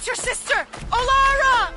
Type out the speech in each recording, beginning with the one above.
It's your sister! Olara!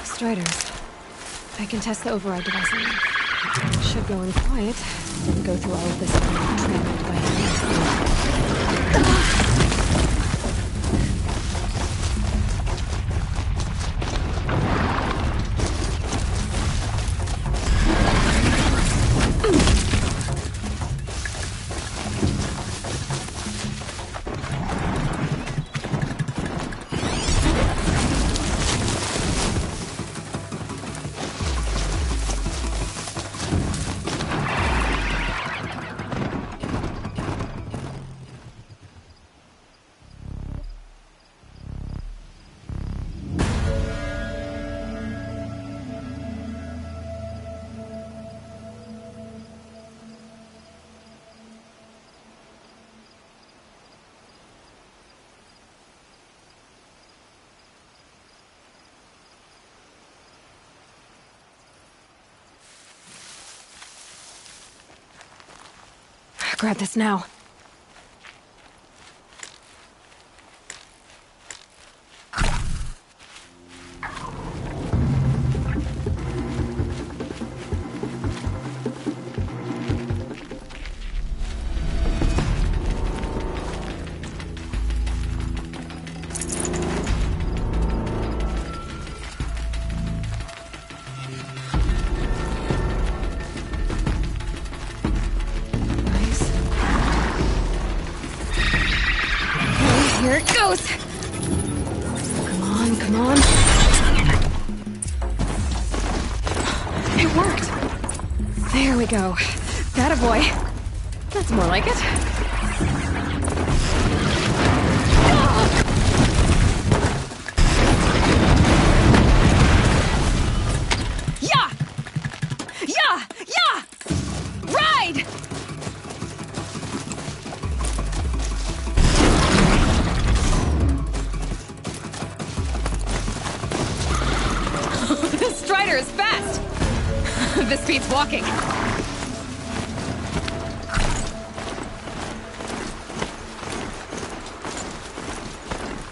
Striders. I can test the override device on them. Should go in quiet. Then go through all of this trampled by enemies. Grab this now. Here it goes! Come on, come on. It worked! There we go. That a boy. That's more like it. Yeah! Yeah! Yeah! Ride! Strider is fast! This beats walking.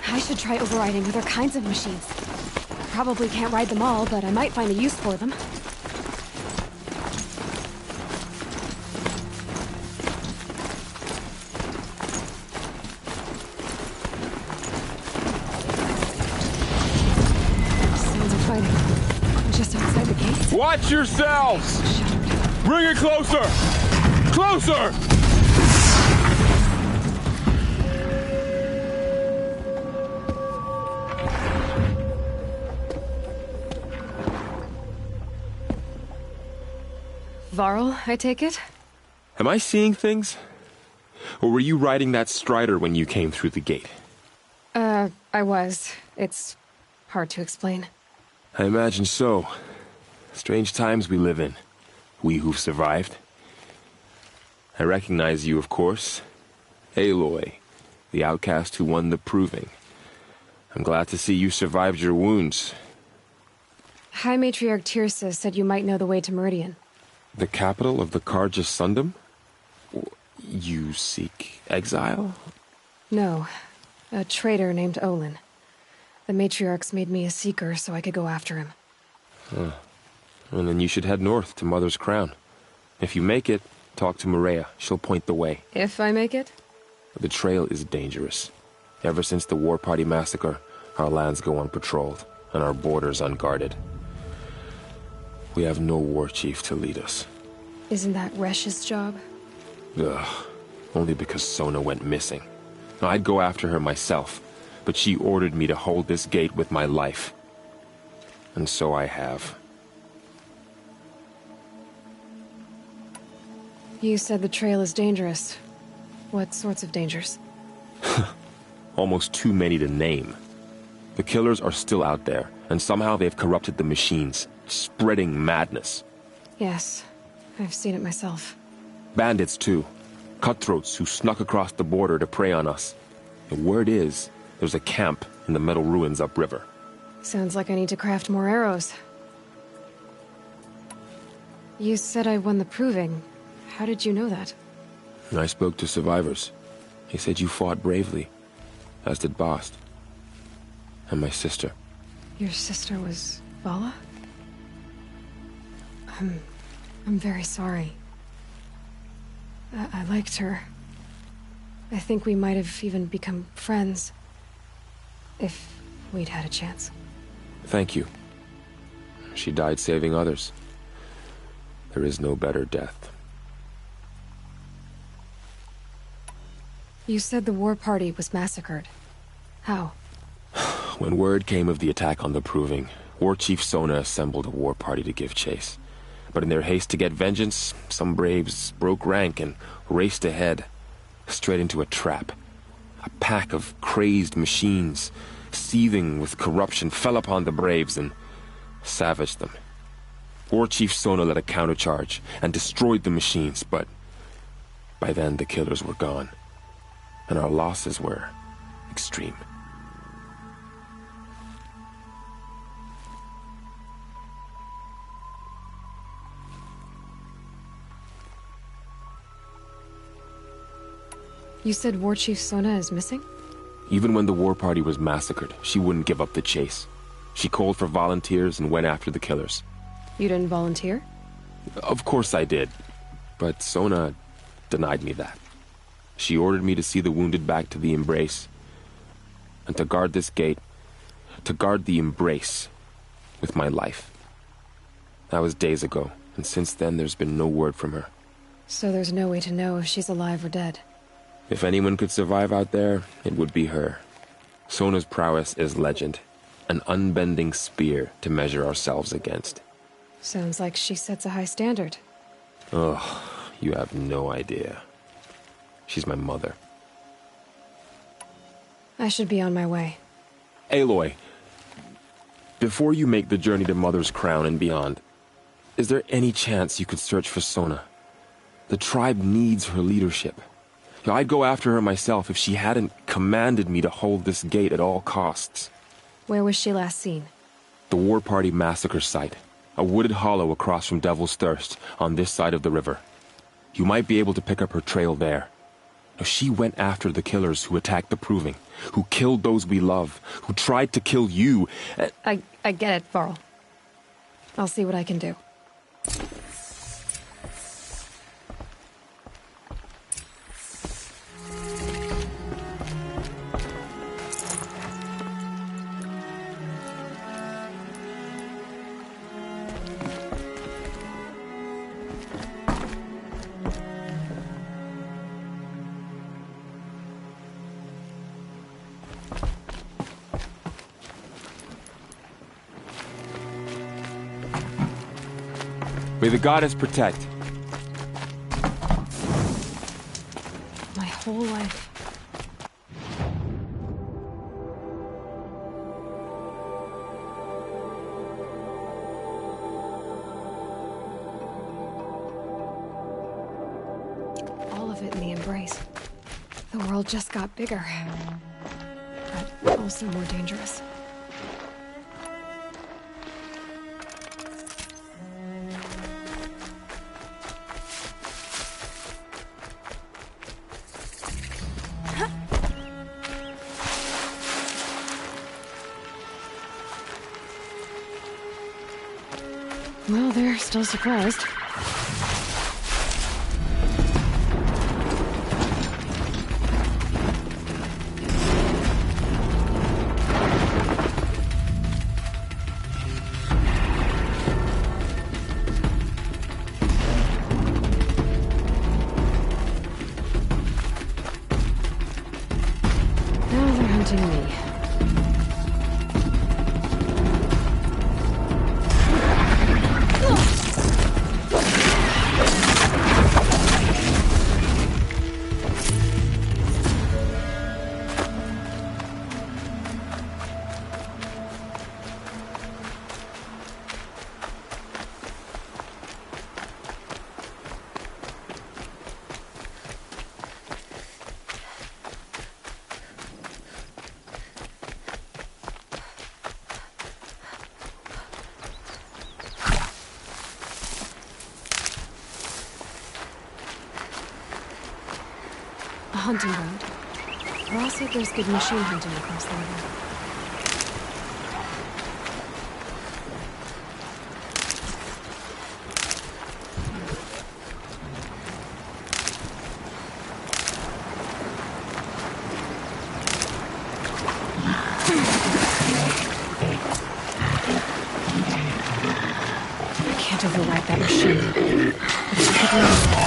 I should try overriding other kinds of machines. Probably can't ride them all, but I might find a use for them. Watch yourselves! Bring it closer! Closer! Varl, I take it? Am I seeing things? Or were you riding that Strider when you came through the gate? I was. It's hard to explain. I imagine so. Strange times we live in. We who've survived. I recognize you, of course. Aloy, the outcast who won the Proving. I'm glad to see you survived your wounds. High Matriarch Tirsa said you might know the way to Meridian. The capital of the Carja Sundom? You seek exile? No. A traitor named Olin. The Matriarchs made me a seeker so I could go after him. Huh. And then you should head north to Mother's Crown. If you make it, talk to Maria. She'll point the way. If I make it? The trail is dangerous. Ever since the War Party massacre, our lands go unpatrolled, and our borders unguarded. We have no war chief to lead us. Isn't that Resh's job? Ugh. Only because Sona went missing. I'd go after her myself, but she ordered me to hold this gate with my life. And so I have. You said the trail is dangerous. What sorts of dangers? Almost too many to name. The killers are still out there, and somehow they've corrupted the machines, spreading madness. Yes, I've seen it myself. Bandits, too. Cutthroats who snuck across the border to prey on us. The word is, there's a camp in the metal ruins upriver. Sounds like I need to craft more arrows. You said I won the proving. How did you know that? I spoke to survivors. He said you fought bravely, as did Bast. And my sister. Your sister was Vala? I'm very sorry. I liked her. I think we might have even become friends. If we'd had a chance. Thank you. She died saving others. There is no better death. You said the war party was massacred. How? When word came of the attack on the Proving, War Chief Sona assembled a war party to give chase. But in their haste to get vengeance, some braves broke rank and raced ahead, straight into a trap. A pack of crazed machines, seething with corruption, fell upon the braves and savaged them. War Chief Sona led a countercharge and destroyed the machines, but by then the killers were gone, and our losses were extreme. You said War Chief Sona is missing? Even when the war party was massacred, she wouldn't give up the chase. She called for volunteers and went after the killers. You didn't volunteer? Of course I did, but Sona denied me that. She ordered me to see the wounded back to the Embrace, and to guard this gate, to guard the Embrace with my life. That was days ago, and since then there's been no word from her. So there's no way to know if she's alive or dead. If anyone could survive out there, it would be her. Sona's prowess is legend, an unbending spear to measure ourselves against. Sounds like she sets a high standard. Oh, you have no idea. She's my mother. I should be on my way. Aloy, before you make the journey to Mother's Crown and beyond, is there any chance you could search for Sona? The tribe needs her leadership. I'd go after her myself if she hadn't commanded me to hold this gate at all costs. Where was she last seen? The War Party massacre site. A wooded hollow across from Devil's Thirst, on this side of the river. You might be able to pick up her trail there. She went after the killers who attacked the Proving, who killed those we love, who tried to kill you. I get it, Varl. I'll see what I can do. May the goddess protect. My whole life. All of it in the Embrace. The world just got bigger. But also more dangerous. Well, they're still surprised. Now they're hunting me. hunting road. Ross said there's good machine hunting across the river. I can't override that machine. But if I could learn...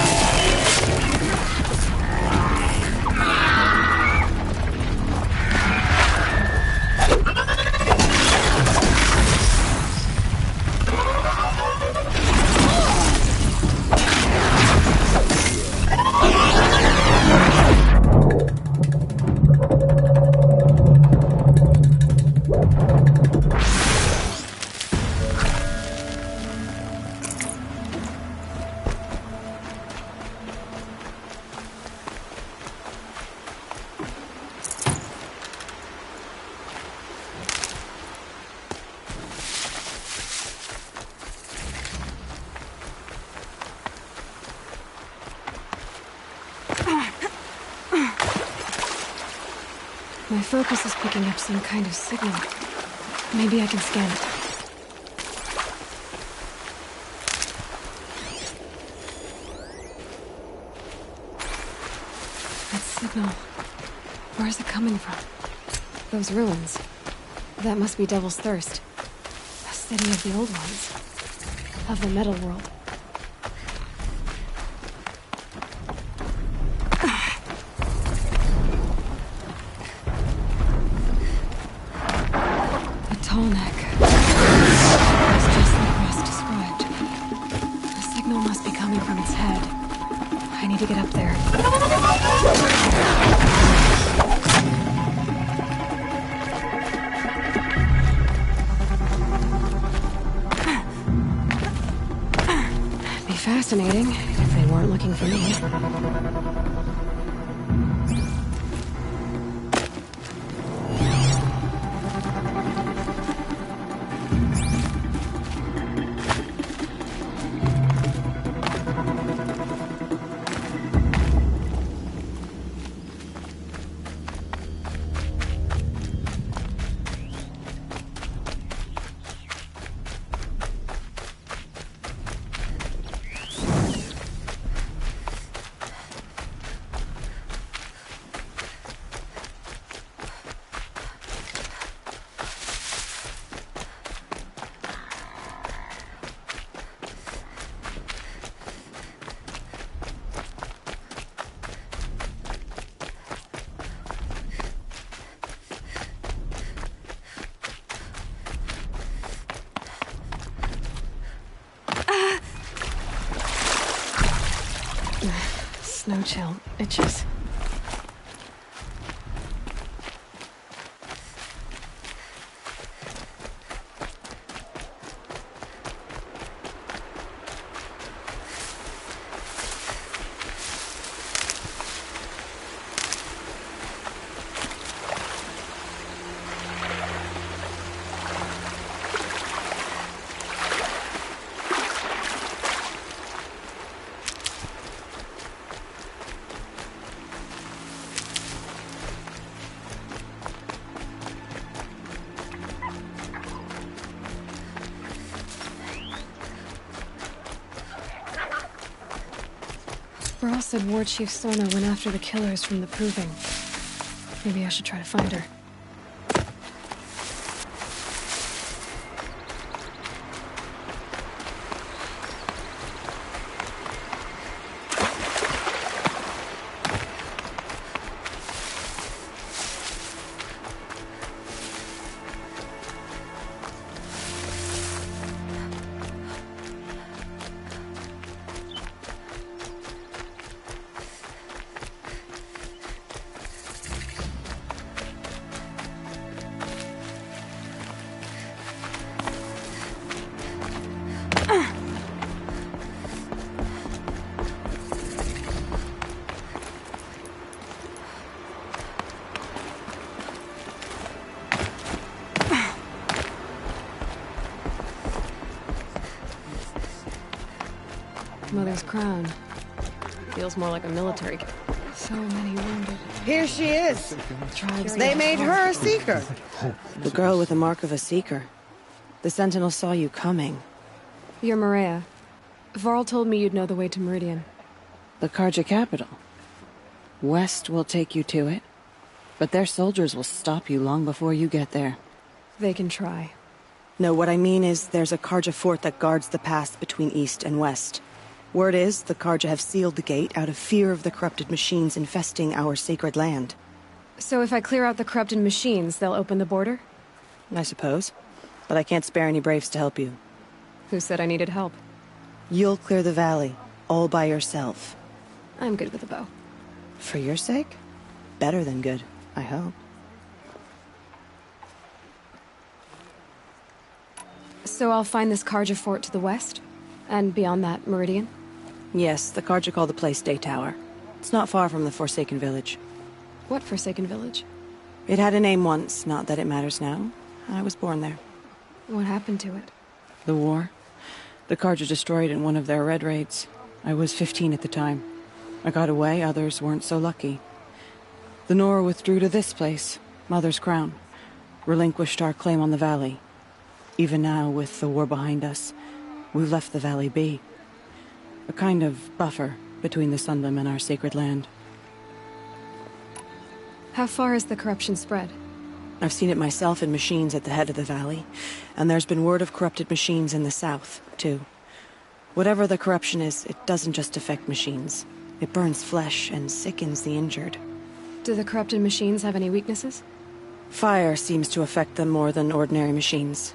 My focus is picking up some kind of signal. Maybe I can scan it. That signal... where is it coming from? Those ruins. That must be Devil's Thirst. A city of the old ones. Of the metal world. Tall neck. It's just like Ross described. The signal must be coming from its head. I need to get up there. It'd be fascinating if they weren't looking for me. Snow chill itches. Ross said War Chief Sona went after the killers from the Proving. Maybe I should try to find her. Mother's crown. Feels more like a military. So many wounded. Here she is. Tribes. They made her a Seeker. The girl with the mark of a Seeker. The Sentinel saw you coming. You're Maria. Varl told me you'd know the way to Meridian. The Carja capital. West will take you to it, but their soldiers will stop you long before you get there. They can try. No, what I mean is there's a Carja fort that guards the pass between East and West. Word is, the Carja have sealed the gate out of fear of the corrupted machines infesting our sacred land. So if I clear out the corrupted machines, they'll open the border? I suppose. But I can't spare any braves to help you. Who said I needed help? You'll clear the valley, all by yourself. I'm good with a bow. For your sake? Better than good, I hope. So I'll find this Carja fort to the west? And beyond that, Meridian? Yes, the Carja call the place Day Tower. It's not far from the Forsaken Village. What Forsaken Village? It had a name once, not that it matters now. I was born there. What happened to it? The war. The Carja destroyed in one of their red raids. I was 15 at the time. I got away, others weren't so lucky. The Nora withdrew to this place, Mother's Crown. Relinquished our claim on the valley. Even now, with the war behind us, we've left the valley be. A kind of buffer between the Sundom and our sacred land. How far has the corruption spread? I've seen it myself in machines at the head of the valley, and there's been word of corrupted machines in the south, too. Whatever the corruption is, it doesn't just affect machines. It burns flesh and sickens the injured. Do the corrupted machines have any weaknesses? Fire seems to affect them more than ordinary machines.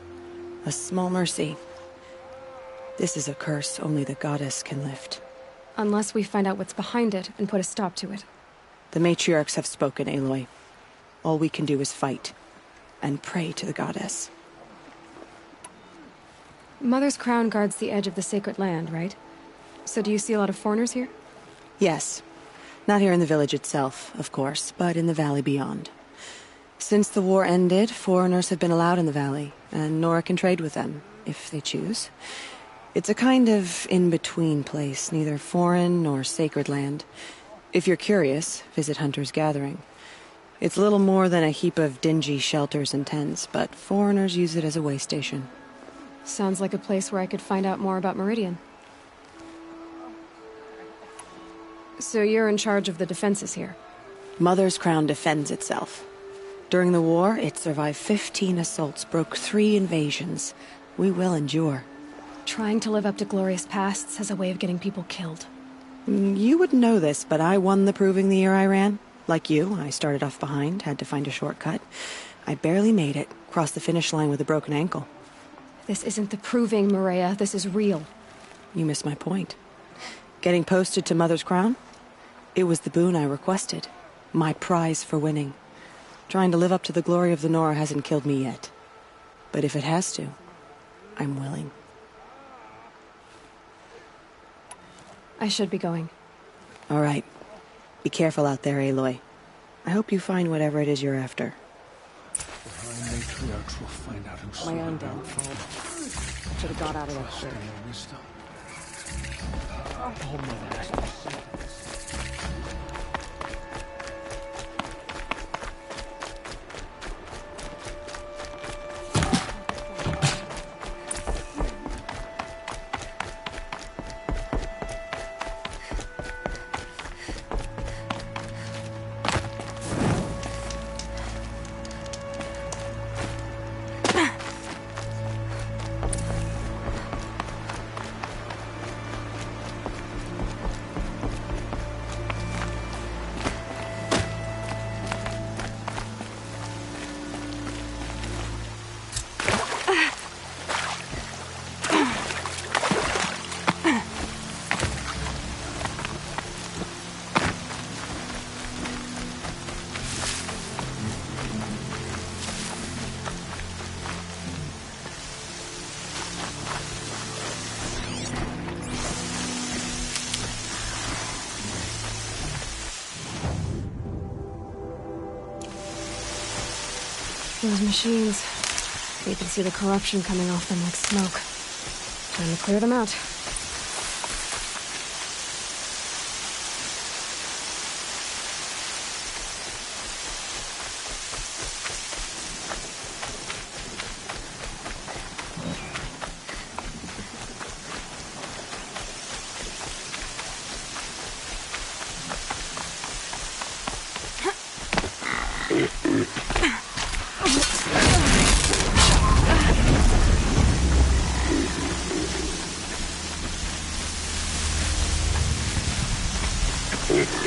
A small mercy. This is a curse only the goddess can lift. Unless we find out what's behind it and put a stop to it. The matriarchs have spoken, Aloy. All we can do is fight. And pray to the goddess. Mother's Crown guards the edge of the sacred land, right? So do you see a lot of foreigners here? Yes. Not here in the village itself, of course, but in the valley beyond. Since the war ended, foreigners have been allowed in the valley, and Nora can trade with them, if they choose. It's a kind of in-between place, neither foreign nor sacred land. If you're curious, visit Hunter's Gathering. It's little more than a heap of dingy shelters and tents, but foreigners use it as a way station. Sounds like a place where I could find out more about Meridian. So you're in charge of the defenses here? Mother's Crown defends itself. During the war, it survived 15 assaults, broke 3 invasions. We will endure. Trying to live up to glorious pasts has a way of getting people killed. You wouldn't know this, but I won the proving the year I ran. Like you, I started off behind, had to find a shortcut. I barely made it, crossed the finish line with a broken ankle. This isn't the proving, Maria. This is real. You missed my point. Getting posted to Mother's Crown? It was the boon I requested. My prize for winning. Trying to live up to the glory of the Nora hasn't killed me yet. But if it has to, I'm willing. I should be going. All right. Be careful out there, Aloy. I hope you find whatever it is you're after. My own downfall. Should have got out of that shit. Those machines. You can see the corruption coming off them like smoke. Time to clear them out. Fast.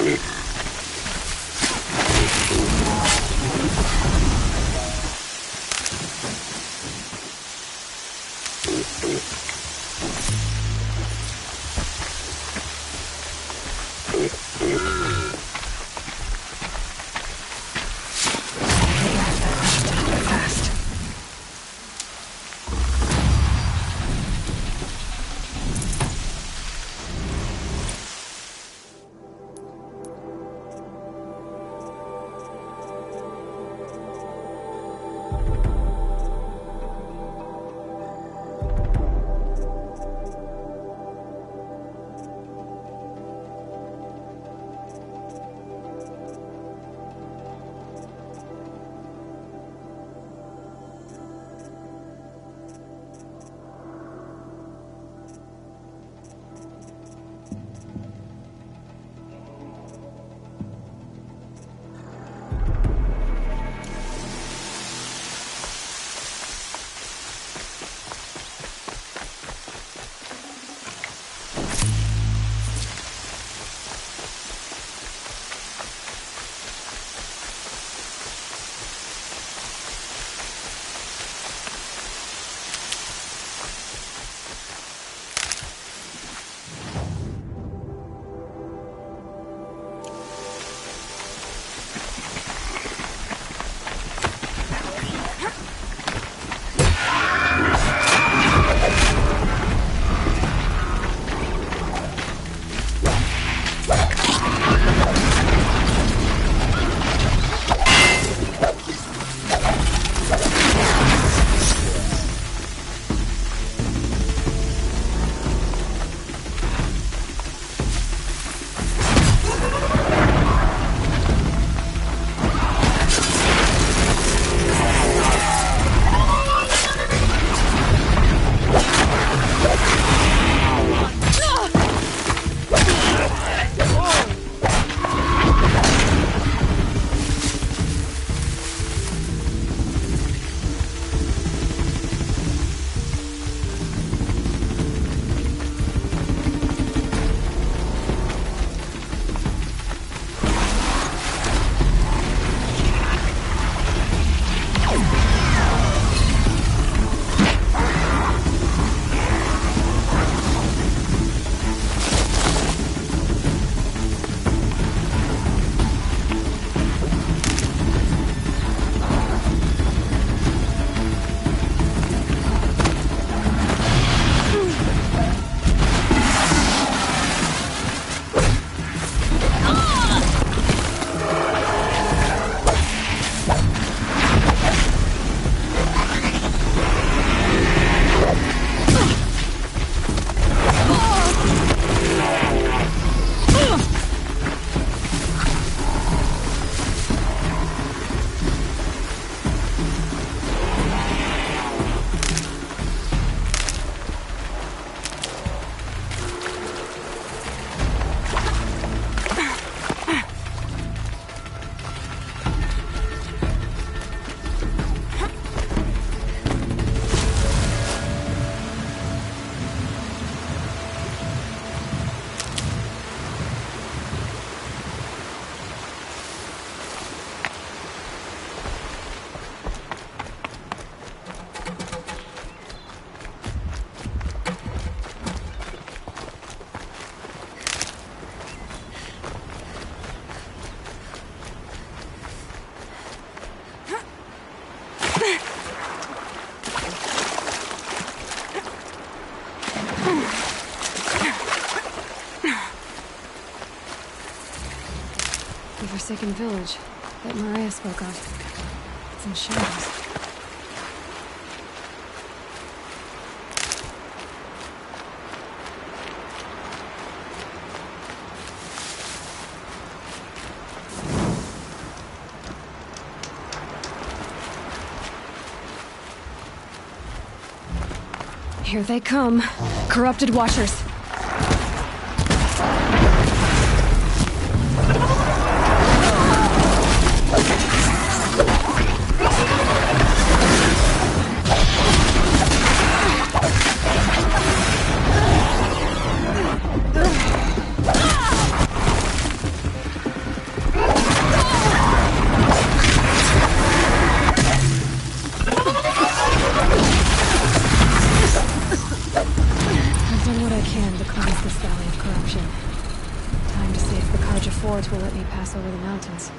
The Forsaken Village that Mariah spoke of. It's in shadows. Here they come. Corrupted Watchers. I've done what I can to cleanse this valley of corruption. Time to see if the Carja Fort will let me pass over the mountains.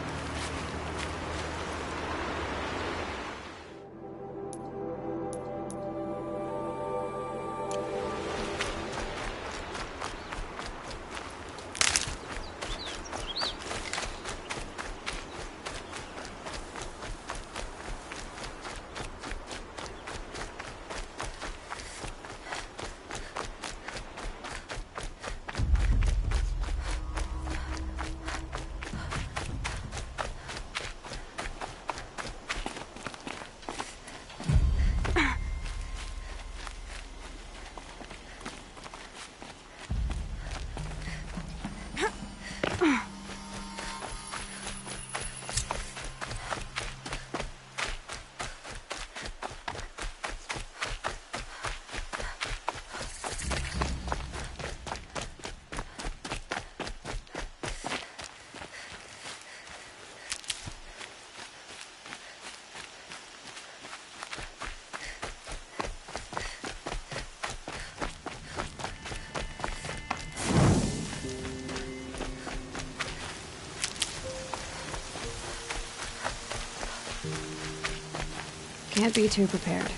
Can't be too prepared.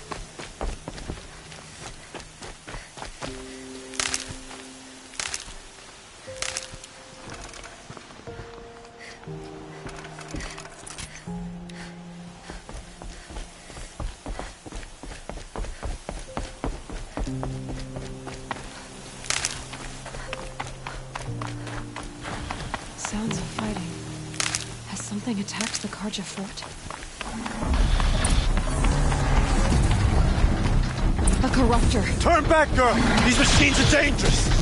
Sounds of fighting. Has something attacked the Carja Fort? A corruptor. Turn back, girl! These machines are dangerous!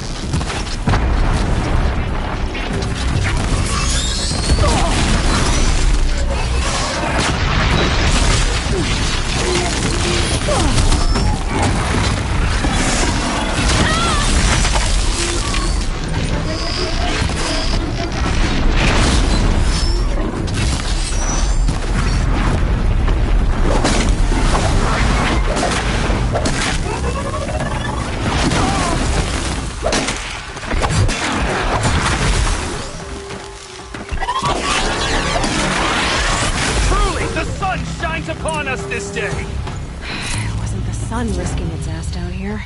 Upon us this day! It wasn't the sun risking its ass down here.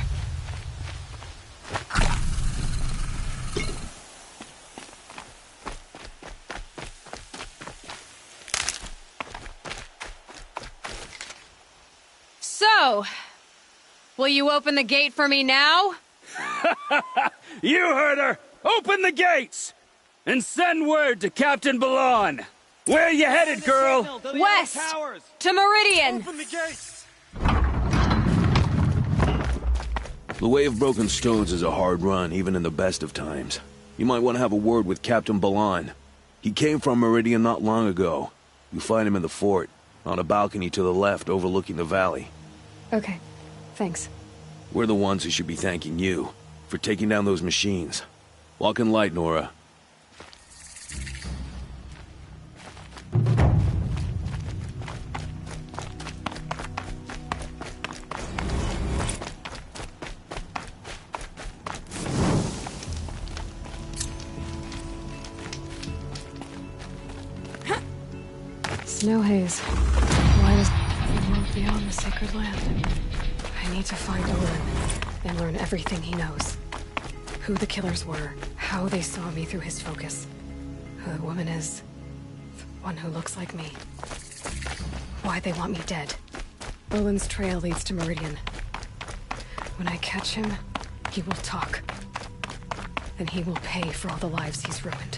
So, will you open the gate for me now? You heard her! Open the gates! And send word to Captain Balan! Where are you headed, girl? West! To Meridian! Open the gates! The Way of Broken Stones is a hard run, even in the best of times. You might want to have a word with Captain Balan. He came from Meridian not long ago. You'll find him in the fort, on a balcony to the left overlooking the valley. Okay, thanks. We're the ones who should be thanking you for taking down those machines. Walk in light, Nora. Snow haze. Why does the world beyond the sacred land? I need to find Olin and learn everything he knows. Who the killers were, how they saw me through his focus. Who the woman is. The one who looks like me. Why they want me dead. Olin's trail leads to Meridian. When I catch him, he will talk. And he will pay for all the lives he's ruined.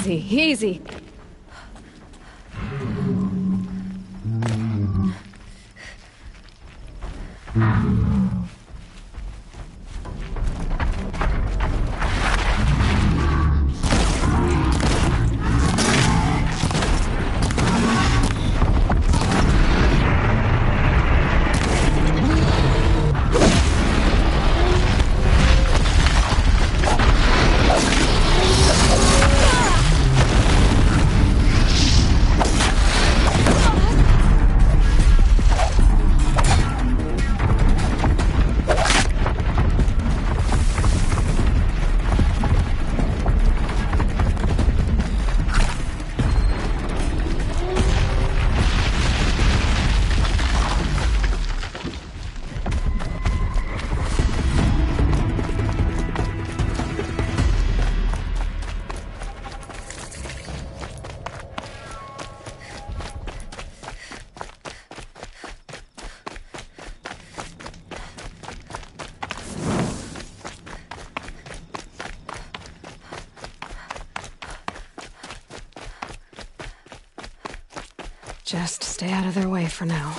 Easy, easy. Just stay out of their way for now.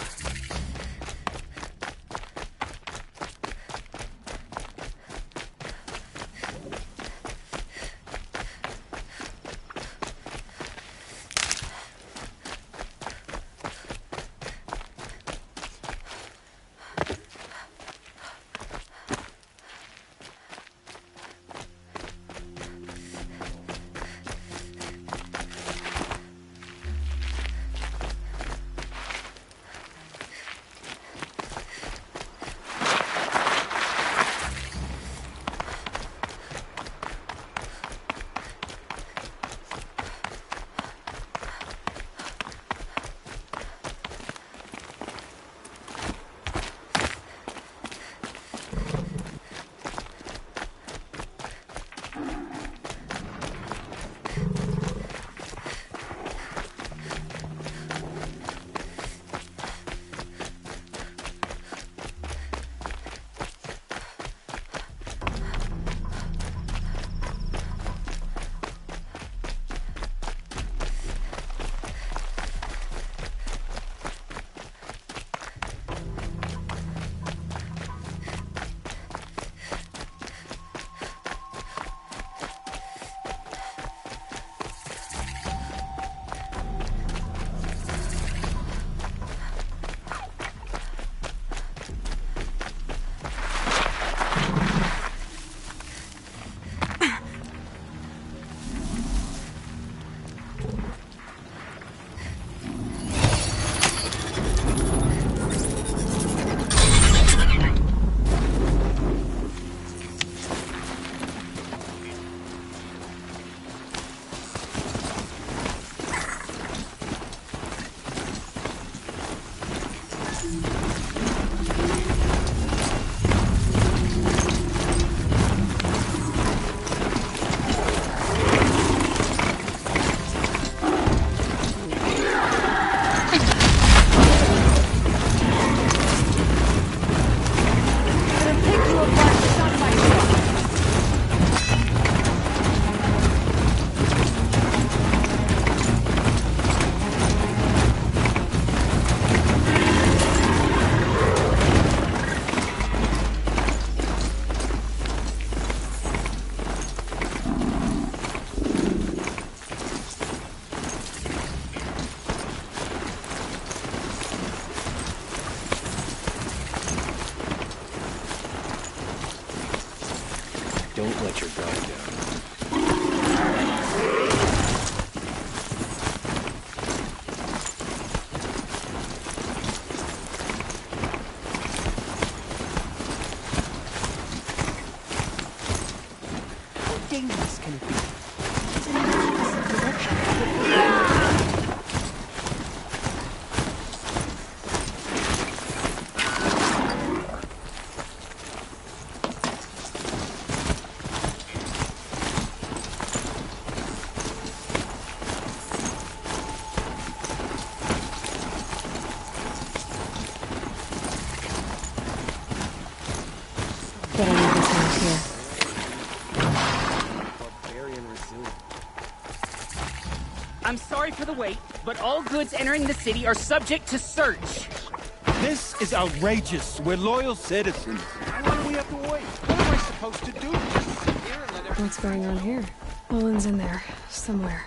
Don't let your guard down. How dangerous can it be? It's in the opposite direction. sorry for the wait, but all goods entering the city are subject to search. This is outrageous. We're loyal citizens. How long do we have to wait? What am I supposed to do? Just sit here and let What's going on here? Olin's in there, somewhere.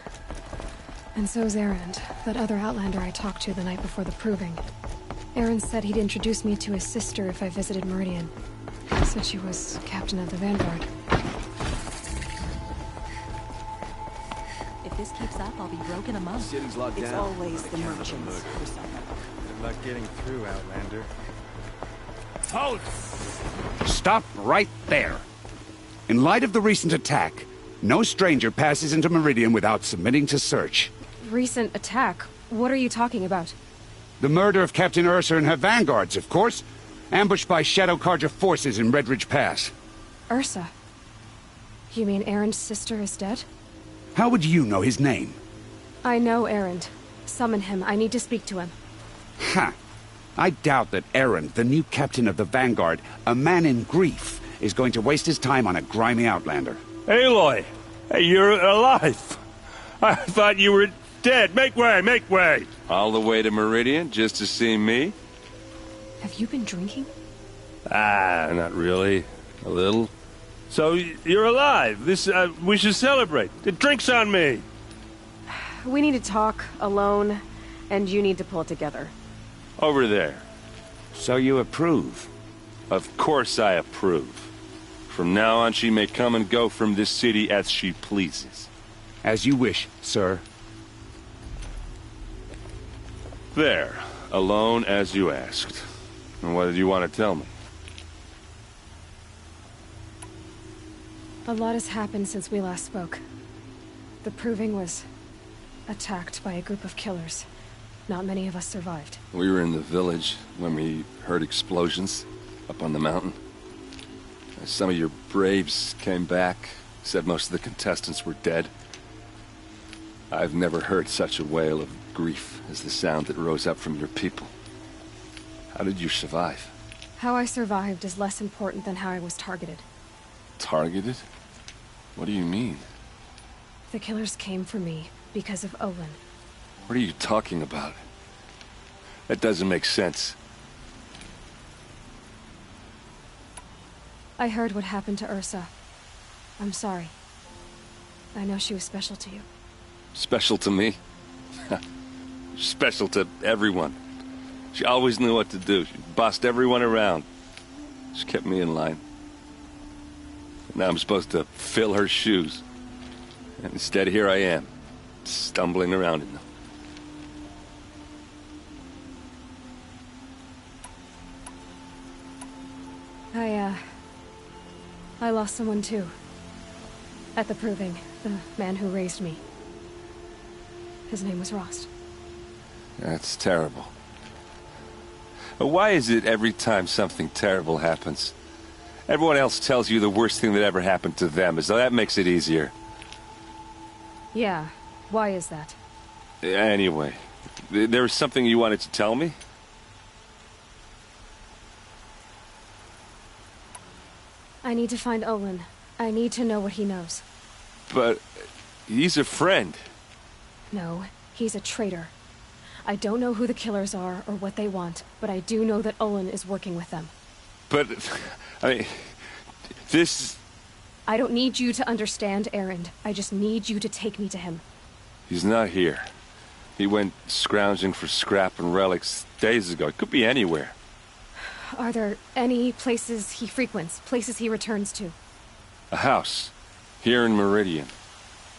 And so's Erend, that other Outlander I talked to the night before the proving. Erend said he'd introduce me to his sister if I visited Meridian. Said she was captain of the Vanguard. If this keeps up, I'll be broke in a month. City's locked It's down. always the merchants. Good luck getting through, Outlander. Halt! Stop right there. In light of the recent attack, no stranger passes into Meridian without submitting to search. Recent attack? What are you talking about? The murder of Captain Ursa and her vanguards, of course. Ambushed by Shadow Carja forces in Redridge Pass. Ursa? You mean Erend's sister is dead? How would you know his name? I know Erend. Summon him. I need to speak to him. Ha! I doubt that Erend, the new captain of the Vanguard, a man in grief, is going to waste his time on a grimy Outlander. Aloy! Hey, you're alive! I thought you were dead. Make way, make way! All the way to Meridian just to see me? Have you been drinking? Ah, not really. A little. So, you're alive. We should celebrate. The drink's on me. We need to talk, alone, and you need to pull it together. Over there. So you approve? Of course I approve. From now on, she may come and go from this city as she pleases. As you wish, sir. There. Alone as you asked. And what did you want to tell me? A lot has happened since we last spoke. The Proving was attacked by a group of killers. Not many of us survived. We were in the village when we heard explosions up on the mountain. Some of your braves came back, said most of the contestants were dead. I've never heard such a wail of grief as the sound that rose up from your people. How did you survive? How I survived is less important than how I was targeted. Targeted? What do you mean? The killers came for me because of Olin. What are you talking about? That doesn't make sense. I heard what happened to Ursa. I'm sorry. I know she was special to you. Special to me? Special to everyone. She always knew what to do. She bossed everyone around. She kept me in line. Now I'm supposed to fill her shoes. And instead, here I am, stumbling around in them. I lost someone too. At the Proving, the man who raised me. His name was Rost. That's terrible. Why is it every time something terrible happens, everyone else tells you the worst thing that ever happened to them, as though that makes it easier? Yeah, why is that? Anyway, there was something you wanted to tell me? I need to find Olin. I need to know what he knows. But he's a friend. No, he's a traitor. I don't know who the killers are or what they want, but I do know that Olin is working with them. But, I mean, this... I don't need you to understand, Erend. I just need you to take me to him. He's not here. He went scrounging for scrap and relics days ago. It could be anywhere. Are there any places he frequents, places he returns to? A house. Here in Meridian.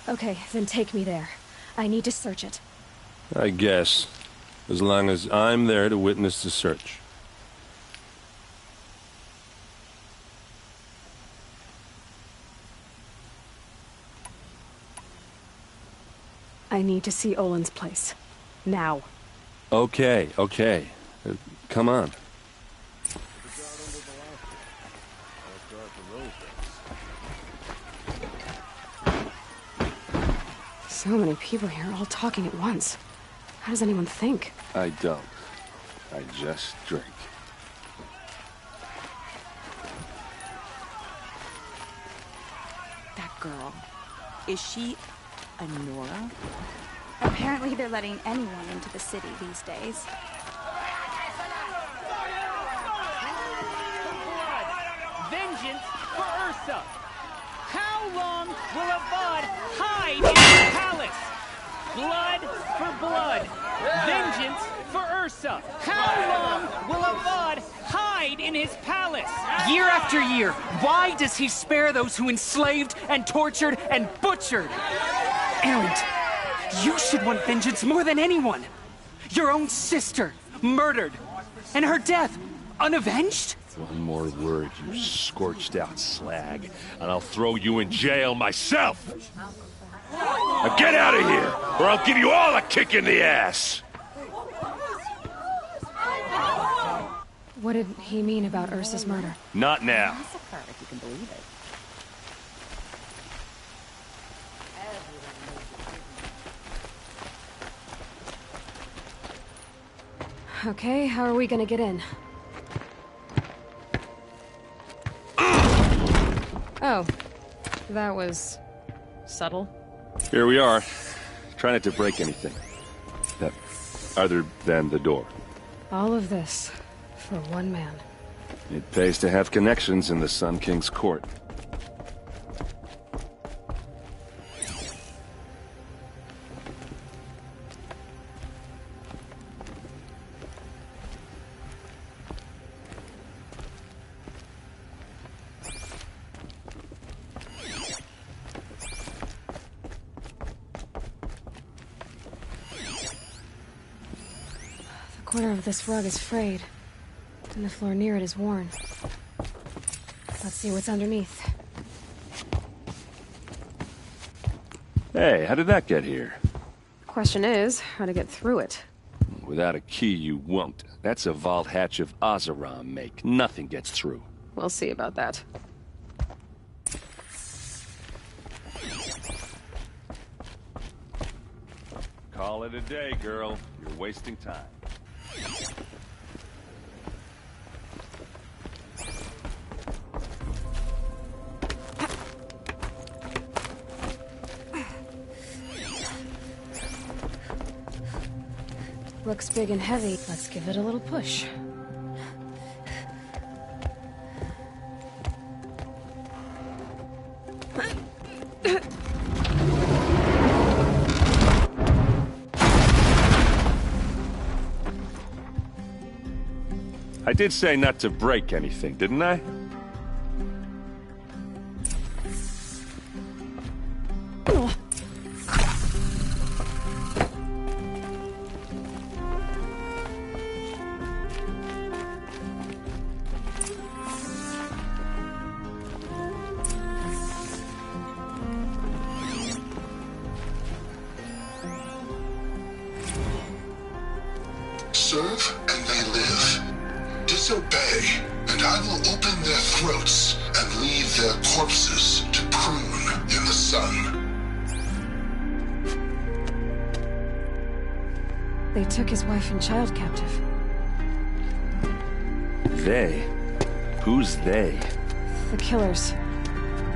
Okay, then take me there. I need to search it. I guess. As long as I'm there to witness the search. I need to see Olin's place. Now. Okay, okay. Come on. So many people here, all talking at once. How does anyone think? I don't. I just drink. That girl. Is she a Nora? Apparently they're letting anyone into the city these days. Vengeance for Ursa! How long will Avad hide in his palace? Blood for blood! Vengeance for Ursa! How long will Avad hide in his palace? Year after year, why does he spare those who enslaved and tortured and butchered? Erend, you should want vengeance more than anyone. Your own sister, murdered, and her death, unavenged? One more word, you scorched-out slag, and I'll throw you in jail myself! Now get out of here, or I'll give you all a kick in the ass! What did he mean about Ursa's murder? Not now. If you can believe it. Okay, how are we gonna get in? Oh, that was subtle. Here we are. Try not to break anything. Other than the door. All of this for one man. It pays to have connections in the Sun King's court. The corner of this rug is frayed, and the floor near it is worn. Let's see what's underneath. Hey, how did that get here? Question is, how to get through it. Without a key, you won't. That's a vault hatch of Oseram make. Nothing gets through. We'll see about that. Call it a day, girl. You're wasting time. Looks big and heavy. Let's give it a little push. I did say not to break anything, didn't I? Serve and they live. Disobey, and I will open their throats and leave their corpses to prune in the sun. They took his wife and child captive. They? Who's they? The killers.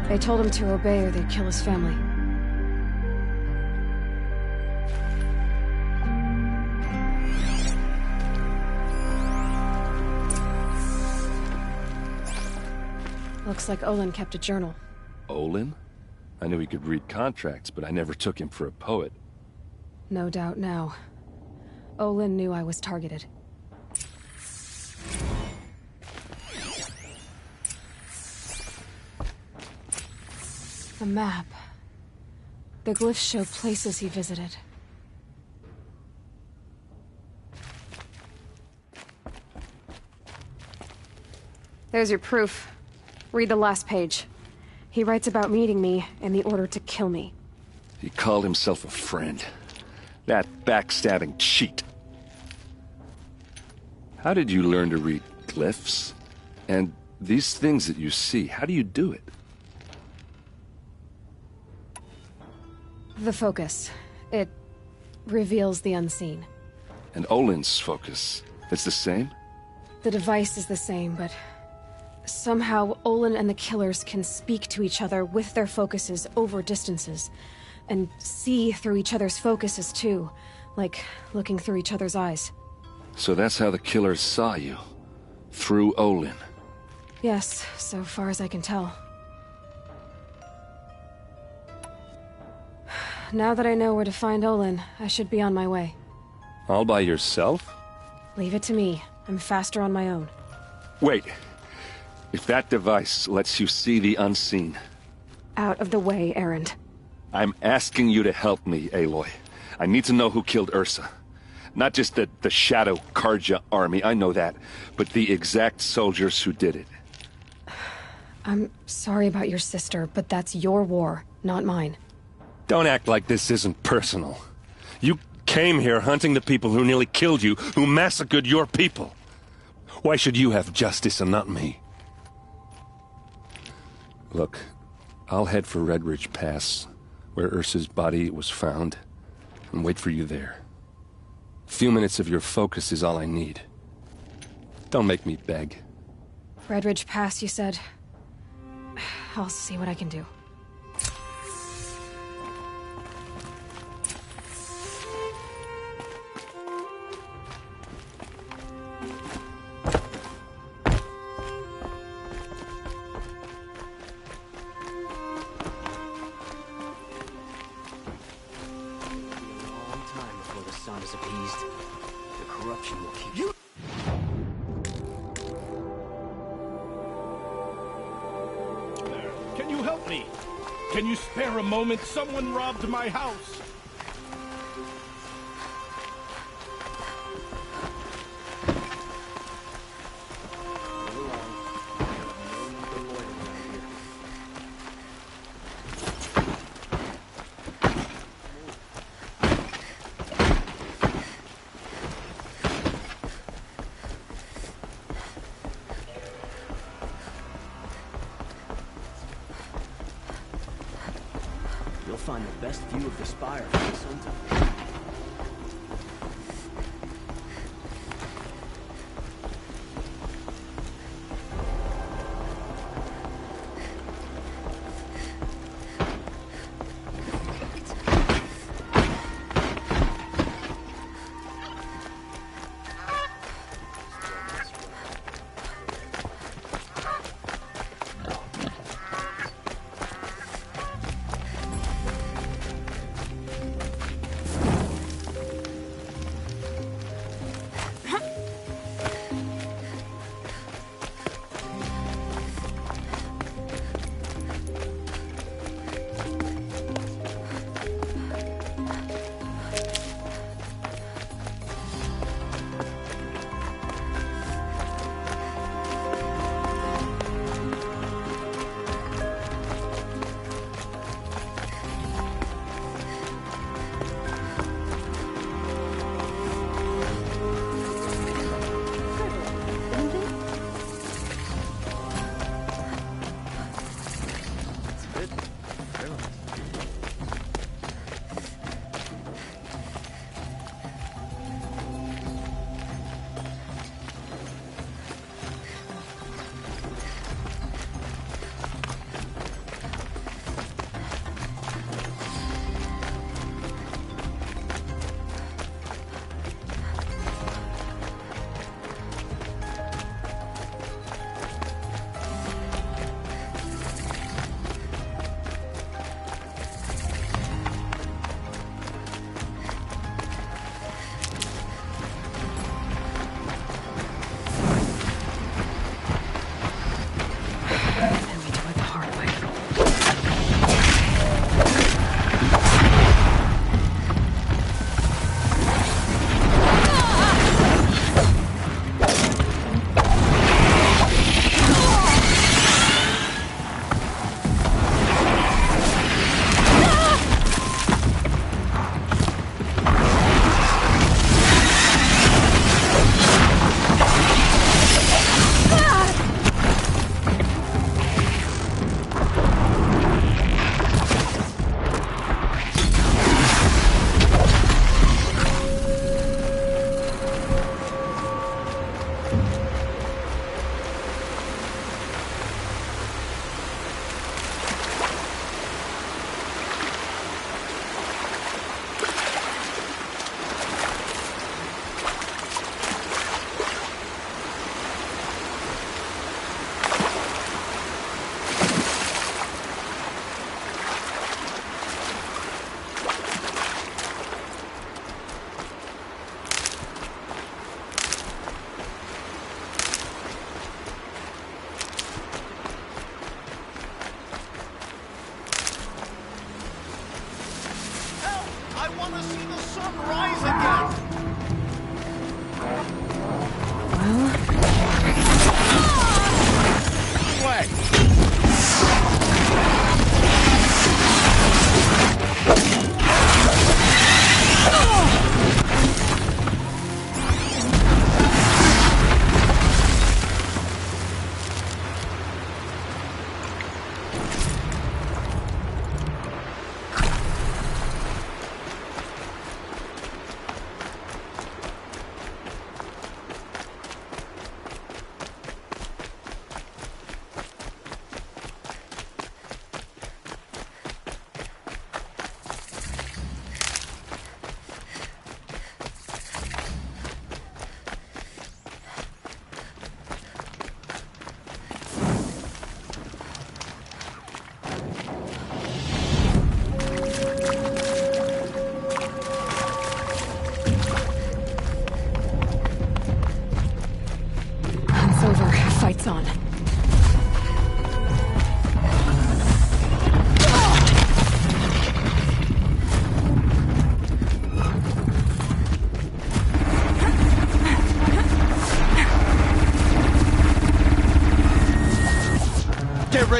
They told him to obey or they'd kill his family. Looks like Olin kept a journal. Olin? I knew he could read contracts, but I never took him for a poet. No doubt now. Olin knew I was targeted. A map. The glyphs show places he visited. There's your proof. Read the last page. He writes about meeting me and the order to kill me. He called himself a friend. That backstabbing cheat. How did you learn to read glyphs? And these things that you see, how do you do it? The focus. It reveals the unseen. And Olin's focus, it's the same? The device is the same, but somehow Olin and the killers can speak to each other with their focuses over distances. And see through each other's focuses, too. Like looking through each other's eyes. So that's how the killers saw you. Through Olin. Yes, so far as I can tell. Now that I know where to find Olin, I should be on my way. All by yourself? Leave it to me. I'm faster on my own. Wait. If that device lets you see the unseen... Out of the way, Erend. I'm asking you to help me, Aloy. I need to know who killed Ursa. Not just the Shadow Karja army, I know that, but the exact soldiers who did it. I'm sorry about your sister, but that's your war, not mine. Don't act like this isn't personal. You came here hunting the people who nearly killed you, who massacred your people. Why should you have justice and not me? Look, I'll head for Redridge Pass, where Ursa's body was found, and wait for you there. A few minutes of your focus is all I need. Don't make me beg. Redridge Pass, you said? I'll see what I can do. Can you help me? Can you spare a moment? Someone robbed my house. You'll find the best view of the spire from the Suntop.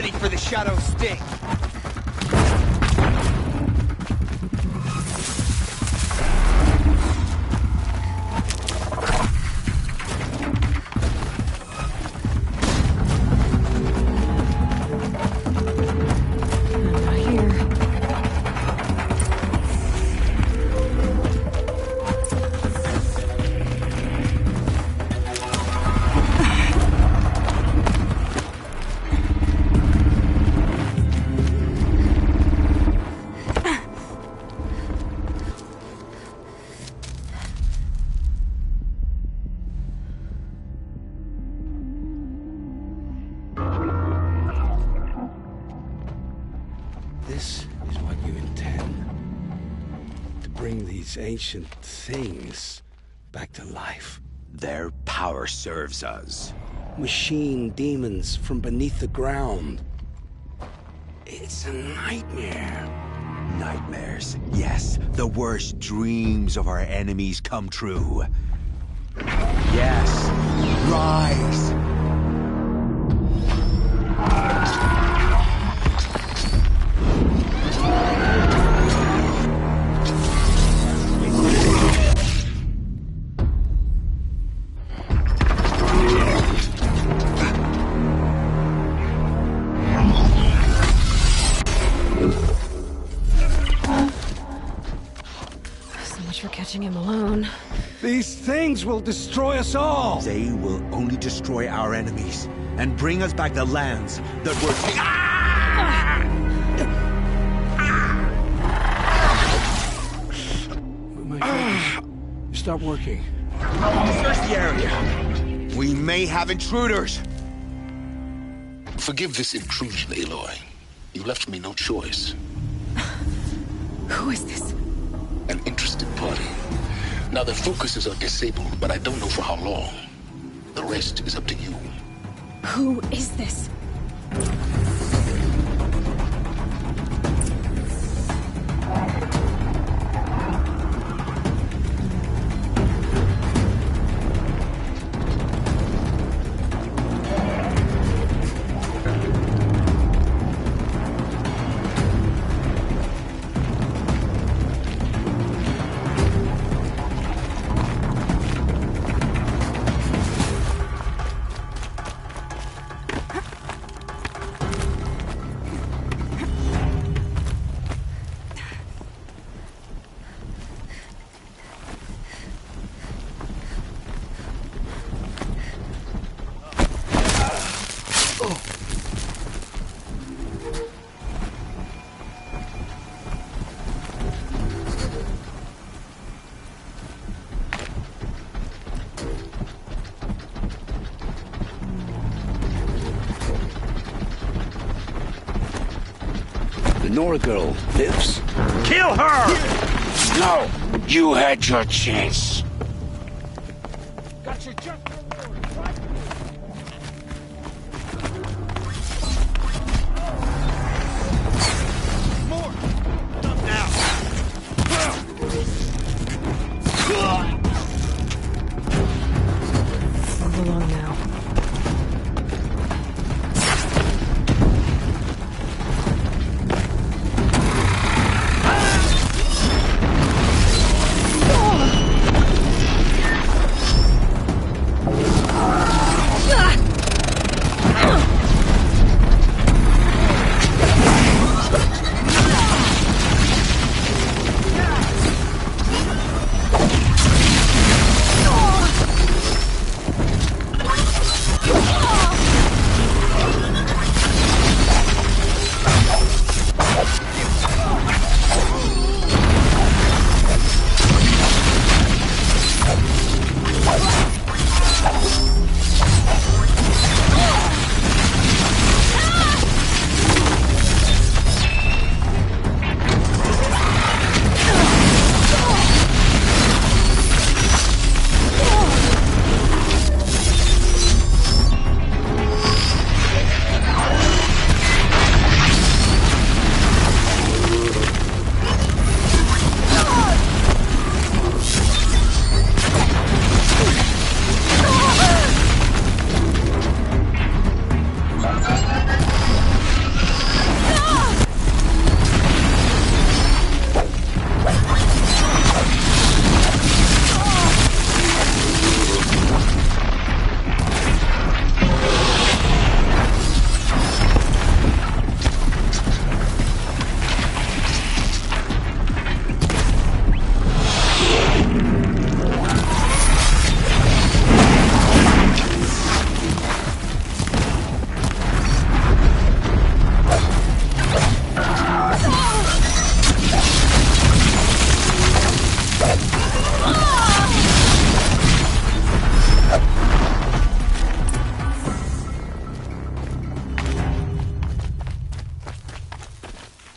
ready for the shadow sting. This is what you intend. To bring these ancient things back to life. Their power serves us. Machine demons from beneath the ground. It's a nightmare. Nightmares, yes. The worst dreams of our enemies come true. Yes. Rise! For catching him alone. These things will destroy us all! They will only destroy our enemies and bring us back the lands that were My focus. Stop working. Search the area. We may have intruders. Forgive this intrusion, Aloy. You left me no choice. Who is this? An interested party. Now their focuses are disabled, but I don't know for how long. The rest is up to you. Who is this? Nora girl lives. Kill her! No! You had your chance. Got your jump. More! Up now! Move along now.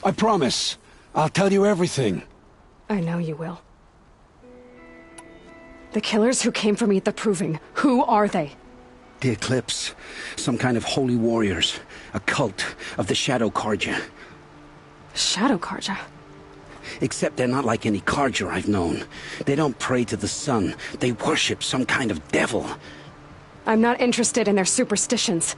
I promise. I'll tell you everything. I know you will. The killers who came for me at the Proving, who are they? The Eclipse. Some kind of holy warriors. A cult of the Shadow Carja. Shadow Carja? Except they're not like any Carja I've known. They don't pray to the sun. They worship some kind of devil. I'm not interested in their superstitions.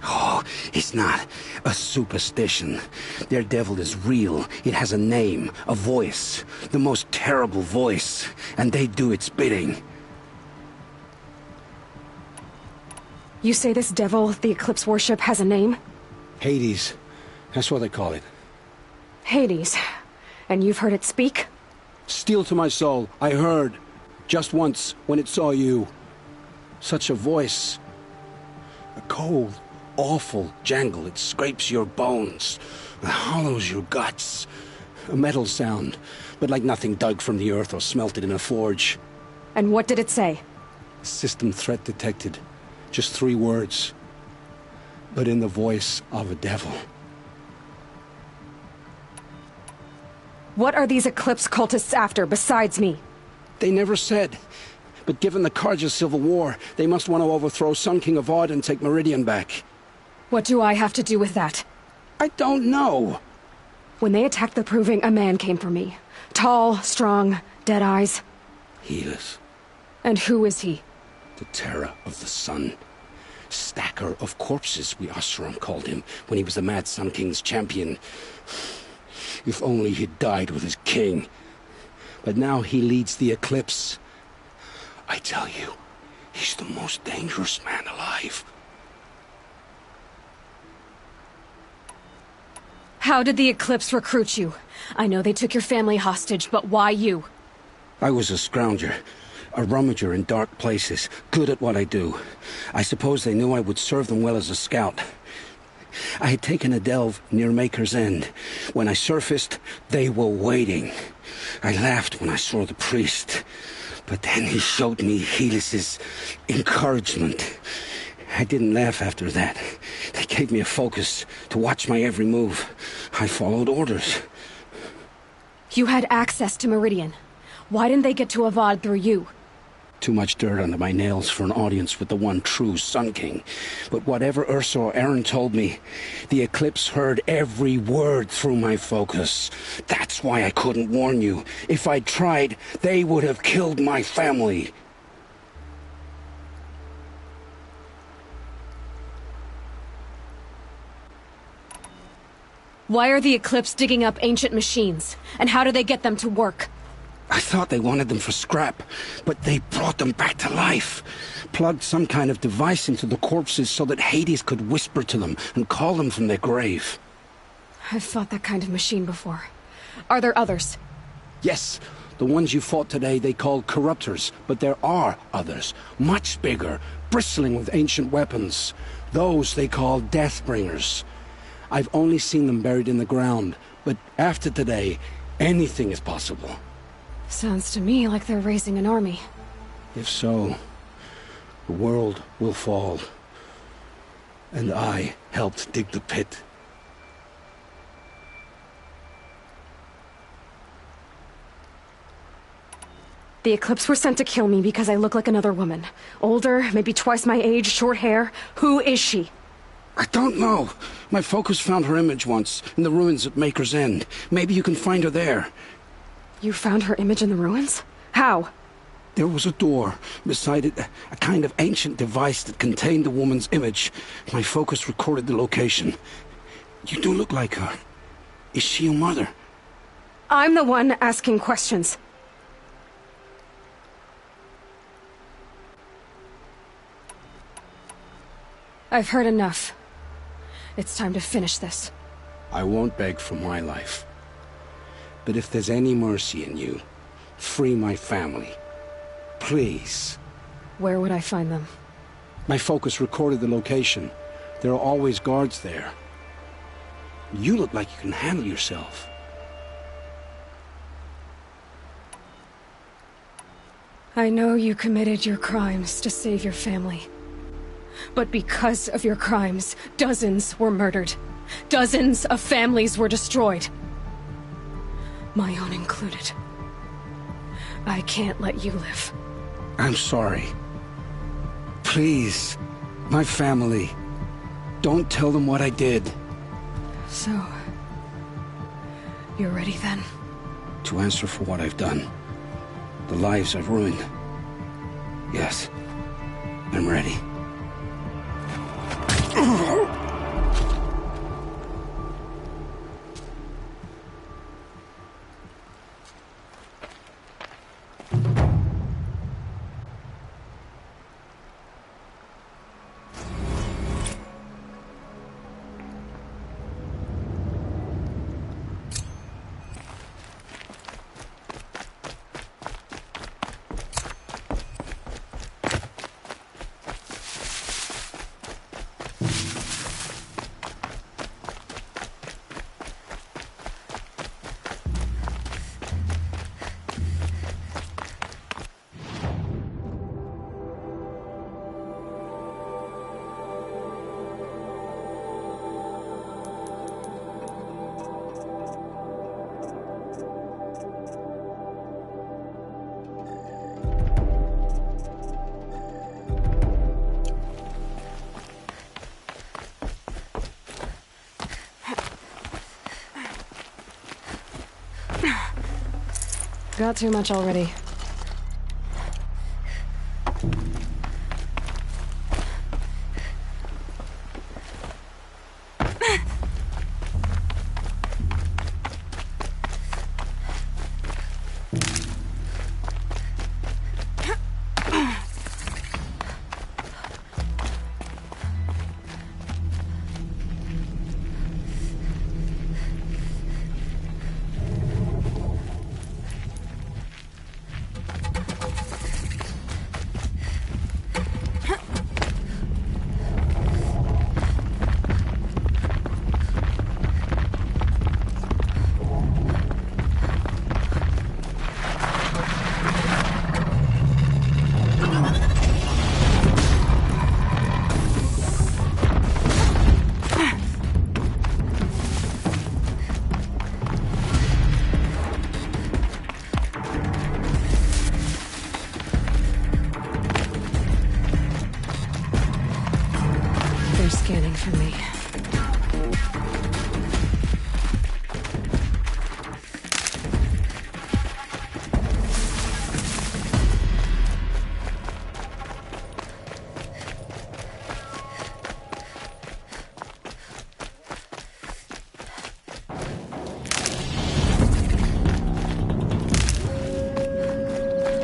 Oh, it's not a superstition. Their devil is real. It has a name, a voice. The most terrible voice. And they do its bidding. You say this devil the Eclipse worship has a name? Hades. That's what they call it. Hades. And you've heard it speak? Steel to my soul. I heard. Just once, when it saw you. Such a voice. A cold, awful jangle. It scrapes your bones. It hollows your guts. A metal sound, but like nothing dug from the earth or smelted in a forge. And what did it say? System threat detected. Just 3 words. But in the voice of a devil. What are these Eclipse cultists after, besides me? They never said. But given the Carja civil war, they must want to overthrow Sun King Avad and take Meridian back. What do I have to do with that? I don't know. When they attacked the Proving, a man came for me. Tall, strong, dead eyes. Helis. And who is he? The terror of the sun. Stacker of corpses, we Oseram called him, when he was the Mad Sun King's champion. If only he'd died with his king. But now he leads the Eclipse. I tell you, he's the most dangerous man alive. How did the Eclipse recruit you? I know they took your family hostage, but why you? I was a scrounger. A rummager in dark places, good at what I do. I suppose they knew I would serve them well as a scout. I had taken a delve near Maker's End. When I surfaced, they were waiting. I laughed when I saw the priest. But then he showed me Helis's encouragement. I didn't laugh after that. They gave me a focus to watch my every move. I followed orders. You had access to Meridian. Why didn't they get to Avad through you? Too much dirt under my nails for an audience with the one true Sun King. But whatever Ursa or Eren told me, the Eclipse heard every word through my focus. That's why I couldn't warn you. If I'd tried, they would have killed my family. Why are the Eclipse digging up ancient machines? And how do they get them to work? I thought they wanted them for scrap, but they brought them back to life. Plugged some kind of device into the corpses so that Hades could whisper to them and call them from their grave. I've fought that kind of machine before. Are there others? Yes, the ones you fought today they called Corruptors, but there are others, much bigger, bristling with ancient weapons. Those they call Deathbringers. I've only seen them buried in the ground, but after today, anything is possible. Sounds to me like they're raising an army. If so, the world will fall. And I helped dig the pit. The Eclipse were sent to kill me because I look like another woman. Older, maybe twice my age, short hair. Who is she? I don't know. My focus found her image once, in the ruins at Maker's End. Maybe you can find her there. You found her image in the ruins? How? There was a door. Beside it, a kind of ancient device that contained the woman's image. My focus recorded the location. You do look like her. Is she your mother? I'm the one asking questions. I've heard enough. It's time to finish this. I won't beg for my life. But if there's any mercy in you, free my family. Please. Where would I find them? My focus recorded the location. There are always guards there. You look like you can handle yourself. I know you committed your crimes to save your family. But because of your crimes, dozens were murdered. Dozens of families were destroyed. My own included. I can't let you live. I'm sorry. Please, my family. Don't tell them what I did. So, you're ready then? To answer for what I've done. The lives I've ruined. Yes, I'm ready. Got too much already. Scanning for me.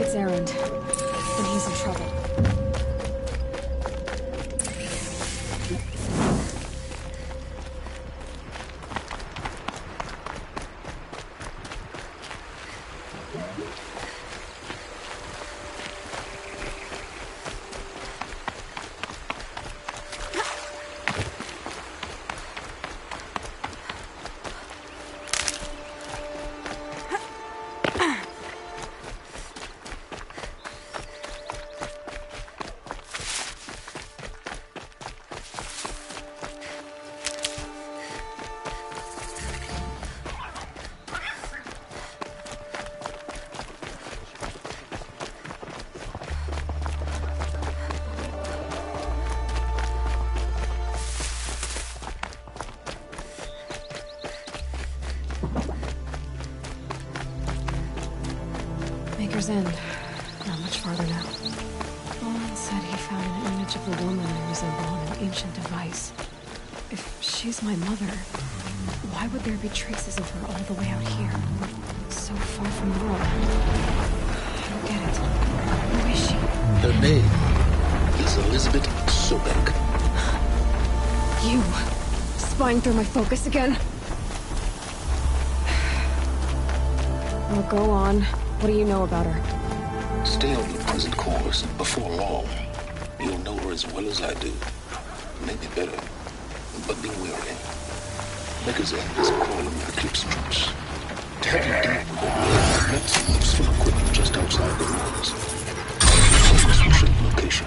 It's Erend, and he's in trouble. Maker's End. Not much farther now. Olin said he found an image of a woman who resembled an ancient device. If she's my mother, why would there be traces of her all the way out here? So far from Nora. I don't get it. Who is she? Her name is Elizabeth Sobek. You! Spying through my focus again? Well, go on. What do you know about her? Stay on your present course. Before long, you'll know her as well as I do. Maybe better. But be wary. Maker's End is crawling with Eclipse troops. To have you deal with them, met some useful equipment just outside the walls. Focus will show the location.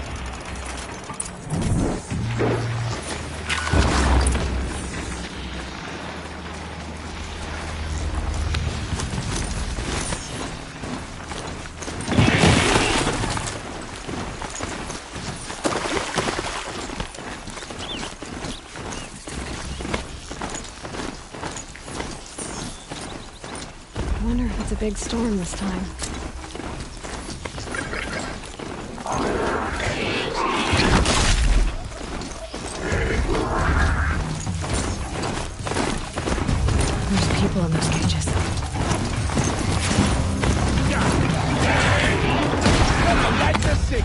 a big storm this time. There's people in those cages. That's a sick.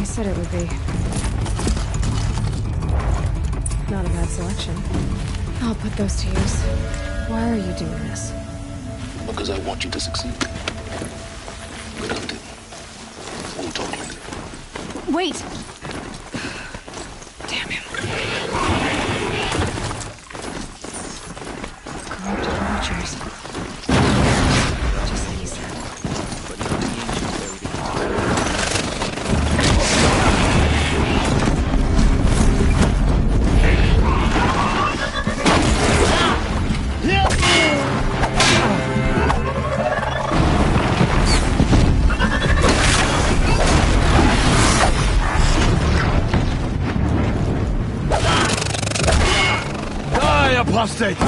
Said it would be. Not a bad selection. I'll put those to use. Why are you doing this? Because I want you to succeed. Good hunting. We'll talk later. Wait! Damn him. Corrupted vultures. Just like he said. Apostate!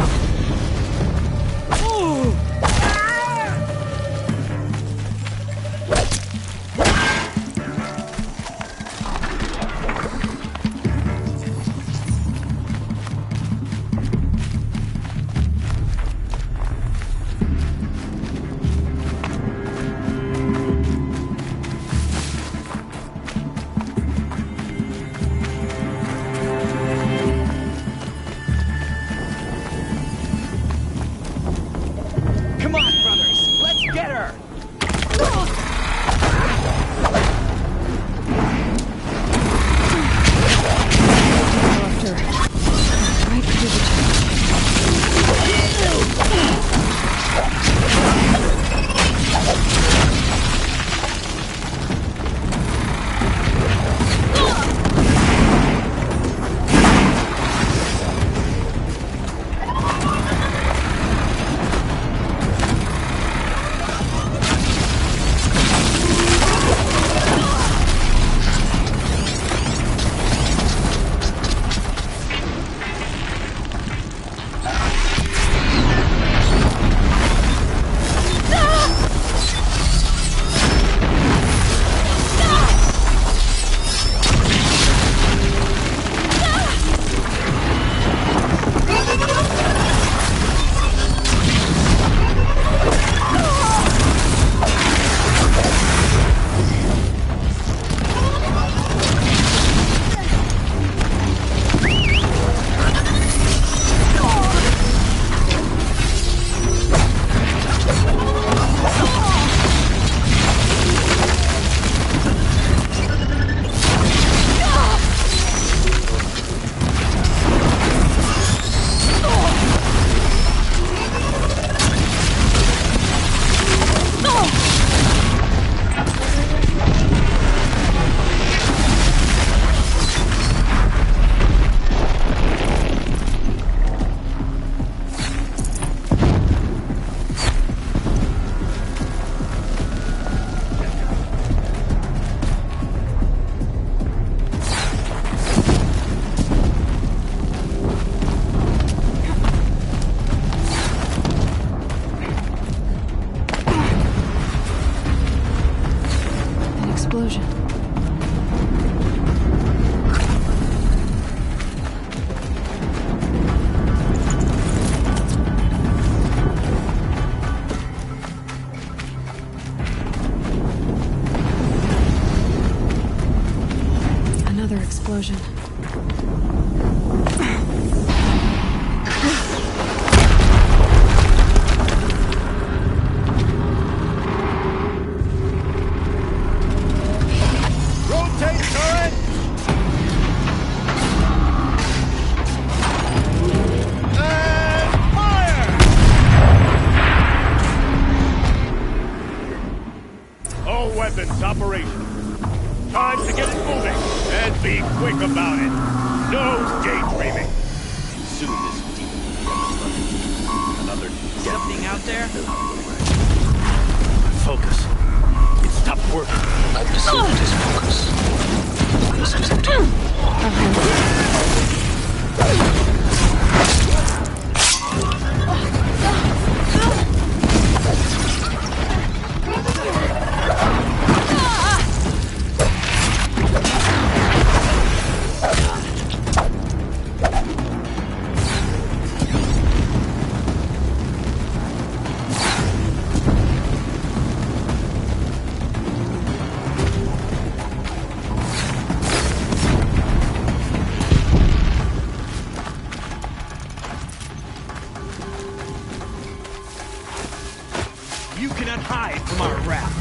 explosion. Another explosion. Rotate turret! And fire! All weapons operational. Time to get it moving. And be quick about it. No daydreaming. Soon this demon another Something out there? focus. It stopped working. I pursued his focus. Something to You cannot hide from our wrath.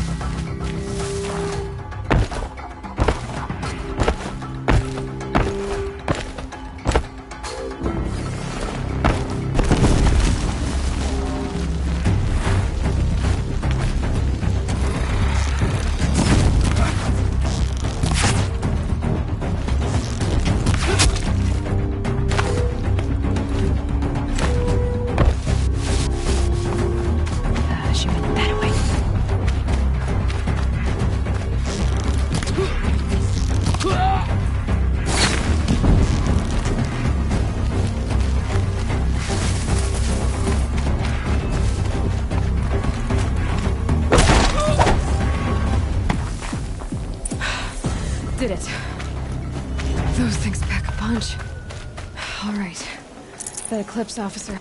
She went that way. Did it. Those things pack a punch. All right. That Eclipse officer.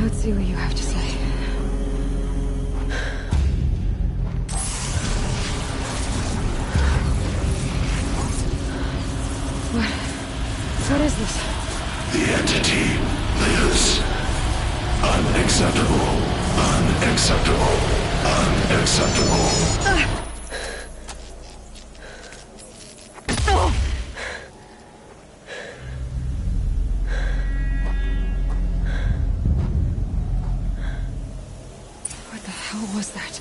Let's see what you have to say. What is this? The entity lives. Unacceptable. Unacceptable. Unacceptable. What the hell was that?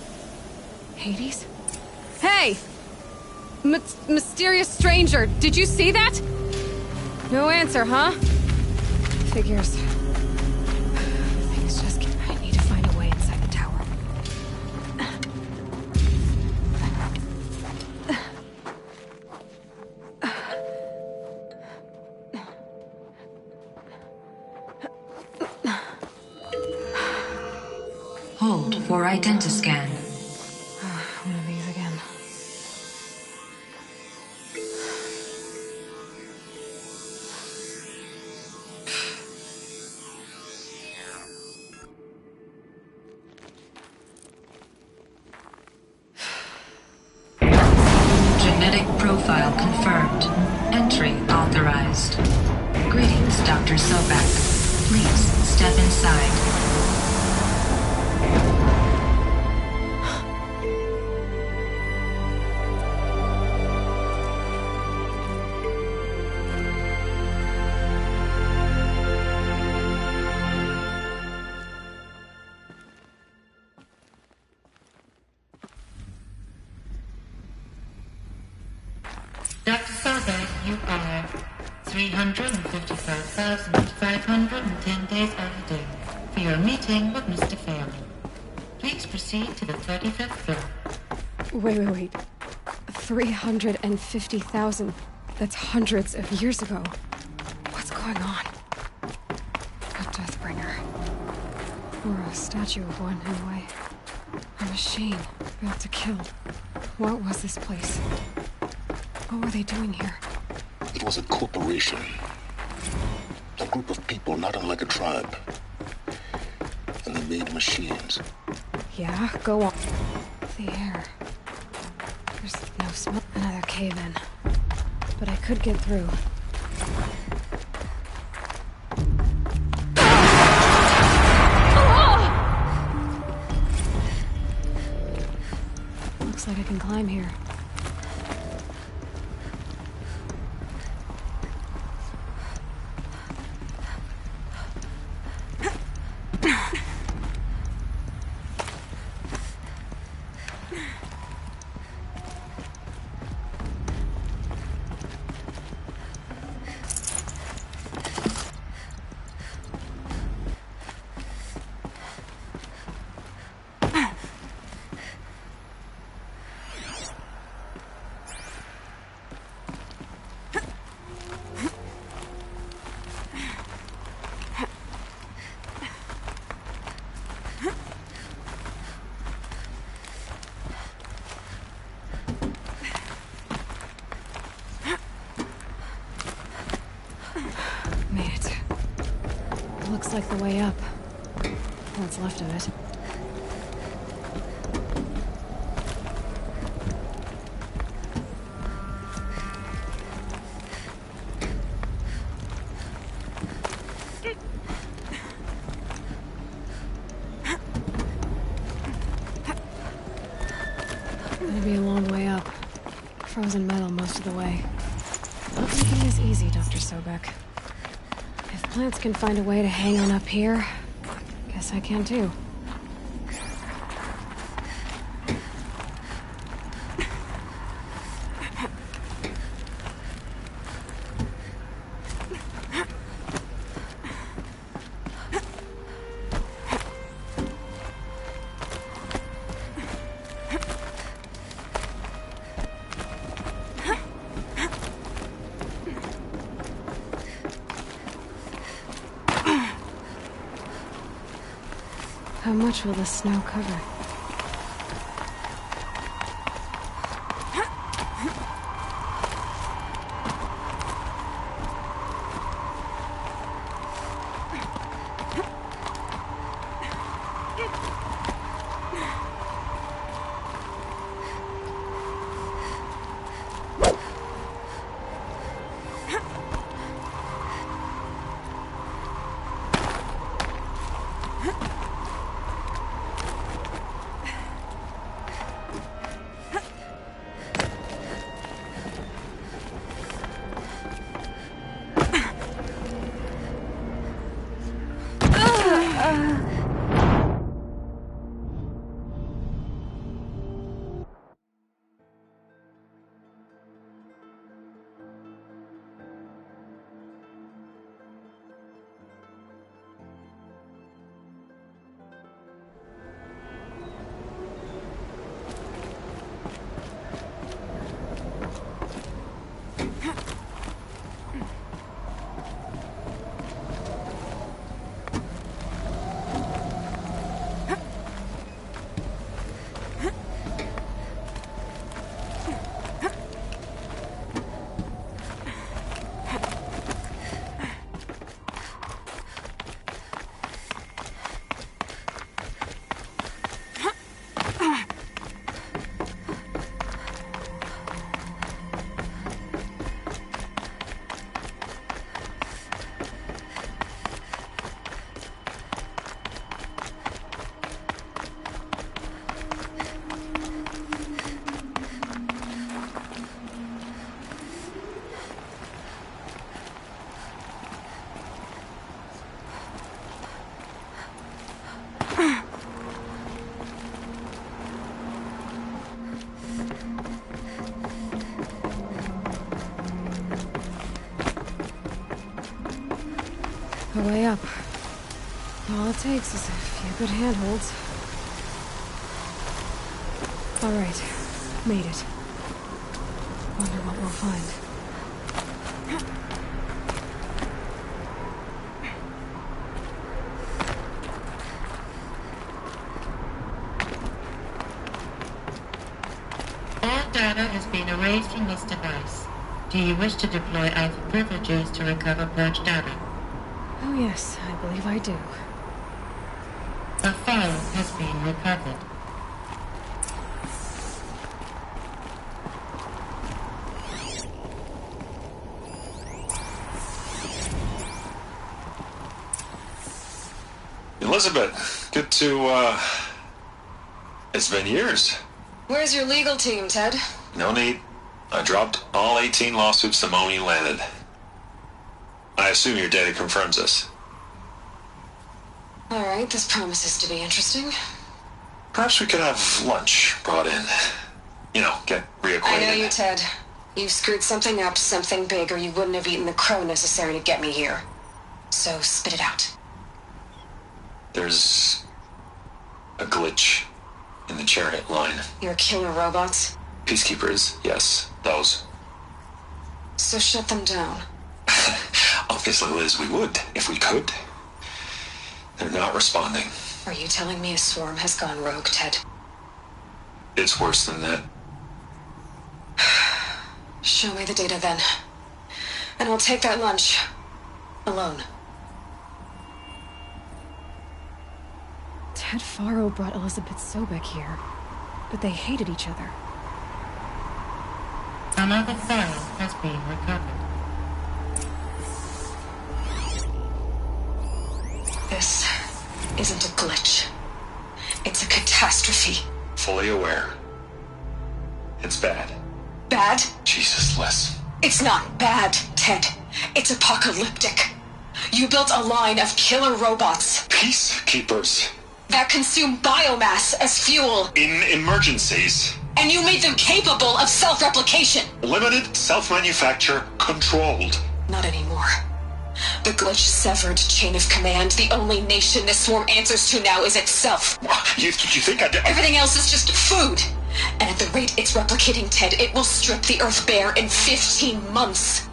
Hades? Hey! Mysterious stranger, did you see that? No answer, huh? Figures. Things just get... I need to find a way inside the tower. Hold for identiscan. One of these again. Genetic profile confirmed. Entry authorized. Greetings, Dr. Sobek. Please step inside. Dr. Sobek, you are 355,510 days overdue for your meeting with Mr. Phelan. Please proceed to the 35th floor. Wait. 350,000. That's hundreds of years ago. What's going on? A Deathbringer. Or a statue of one, anyway. A machine, built to kill. What was this place? What were they doing here? It was a corporation. A group of people not unlike a tribe. And they made machines. Yeah, go on. The air. There's no smell. Another cave-in. But I could get through. Looks like I can climb here. Looks like the way up. What's left of it. Gonna be a long way up. Frozen metal most of the way. Not making this easy, Dr. Sobek. If plants can find a way to hang on up here, guess I can too. How much will the snow cover? A way up. All it takes is a few good handholds. All right, made it. Wonder what we'll find. data has been erased from this device. Do you wish to deploy Alpha privileges to recover purged data? Oh yes, I believe I do. A file has been recovered. Elizabeth, good to, It's been years. Where's your legal team, Ted? No need. I dropped all 18 lawsuits the moment you landed. I assume your data confirms this. Alright, this promises to be interesting. Perhaps we could have lunch brought in. You know, get reacquainted. I know you, Ted. You've screwed something up, something big, or you wouldn't have eaten the crow necessary to get me here. So spit it out. There's a glitch in the chariot line. Your killer robots? Peacekeepers, yes, those. So shut them down. Obviously, Liz, we would, if we could. They're not responding. Are you telling me a swarm has gone rogue, Ted? It's worse than that. Show me the data then. And I'll take that lunch. Alone. Ted Faro brought Elizabeth Sobek here, but they hated each other. Another file has been recovered. This isn't a glitch. It's a catastrophe. Fully aware. It's bad. Bad? Jesus, Liz. It's not bad, Ted. It's apocalyptic. You built a line of killer robots. Peacekeepers. That consume biomass as fuel. In emergencies. And you made them capable of self-replication. Limited, self-manufacture, controlled. Not anymore. The glitch severed chain of command. The only nation this swarm answers to now is itself. You think I did? Everything else is just food. And at the rate it's replicating, Ted, it will strip the Earth bare in 15 months.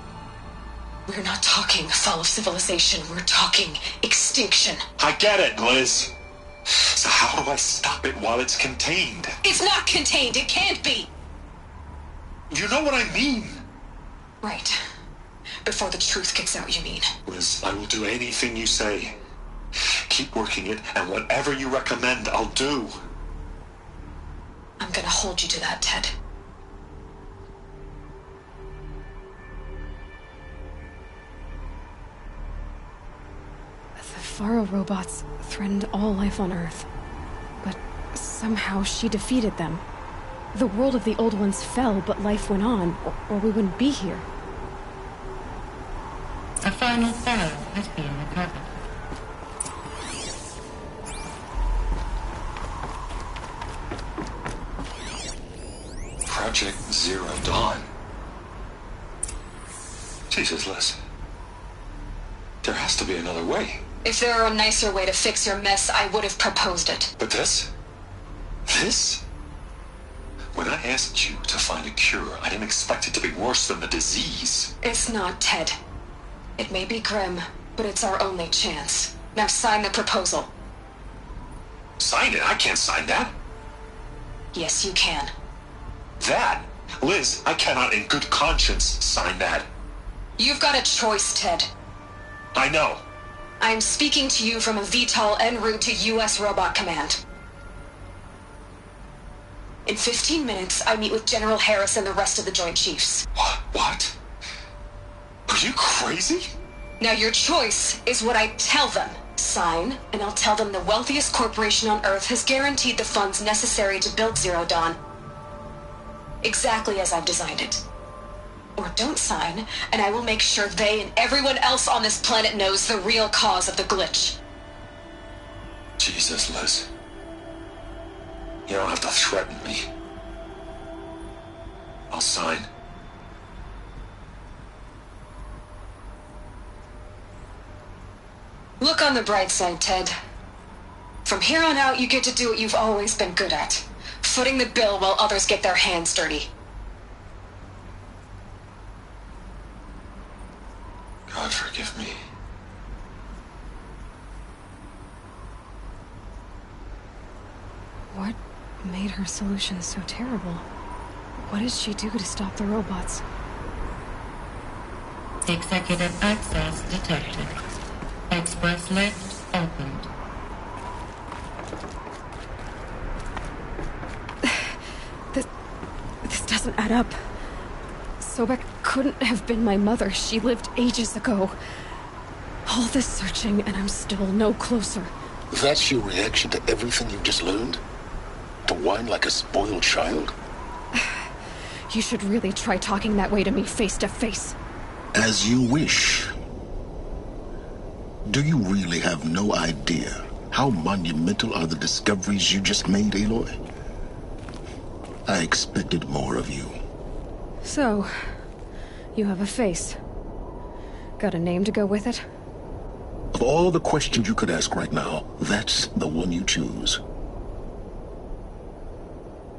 We're not talking fall of civilization. We're talking extinction. I get it, Liz. So how do I stop it while it's contained? It's not contained. It can't be. You know what I mean. Right. Before the truth gets out, you mean? Liz, I will do anything you say. Keep working it, and whatever you recommend, I'll do. I'm gonna hold you to that, Ted. The Faro robots threatened all life on Earth. But somehow she defeated them. The world of the old ones fell, but life went on, or we wouldn't be here. A final file has been recovered. Project Zero Dawn. Jesus, Liz. There has to be another way. If there were a nicer way to fix your mess, I would have proposed it. But this? This? When I asked you to find a cure, I didn't expect it to be worse than the disease. It's not, Ted. It may be grim, but it's our only chance. Now sign the proposal. Sign it? I can't sign that. Yes, you can. That? Liz, I cannot in good conscience sign that. You've got a choice, Ted. I know. I am speaking to you from a VTOL en route to U.S. Robot Command. In 15 minutes, I meet with General Harris and the rest of the Joint Chiefs. What? Are you crazy? Now your choice is what I tell them. Sign, and I'll tell them the wealthiest corporation on Earth has guaranteed the funds necessary to build Zero Dawn. Exactly as I've designed it. Or don't sign, and I will make sure they and everyone else on this planet knows the real cause of the glitch. Jesus, Liz. You don't have to threaten me. I'll sign. Look on the bright side, Ted. From here on out, you get to do what you've always been good at. Footing the bill while others get their hands dirty. God forgive me. What made her solution so terrible? What did she do to stop the robots? Executive access detected. Express lift opened. This doesn't add up. Sobek couldn't have been my mother. She lived ages ago. All this searching, and I'm still no closer. That's your reaction to everything you've just learned? To whine like a spoiled child? You should really try talking that way to me face to face. As you wish. Do you really have no idea how monumental are the discoveries you just made, Aloy? I expected more of you. So, you have a face. Got a name to go with it? Of all the questions you could ask right now, that's the one you choose.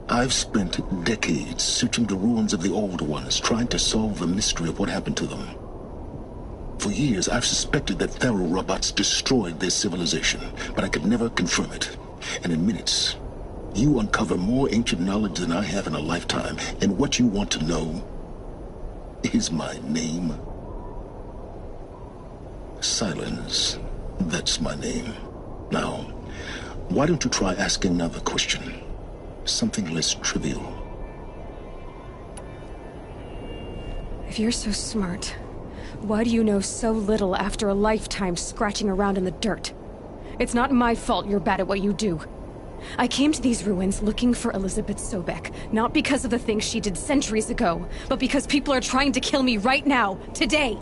I've spent decades searching the ruins of the Old Ones, trying to solve the mystery of what happened to them. For years, I've suspected that Faro robots destroyed their civilization, but I could never confirm it. And in minutes, you uncover more ancient knowledge than I have in a lifetime, and what you want to know is my name. Silence. That's my name. Now, why don't you try asking another question? Something less trivial. If you're so smart, why do you know so little after a lifetime scratching around in the dirt? It's not my fault you're bad at what you do. I came to these ruins looking for Elizabeth Sobek, not because of the things she did centuries ago, but because people are trying to kill me right now, today.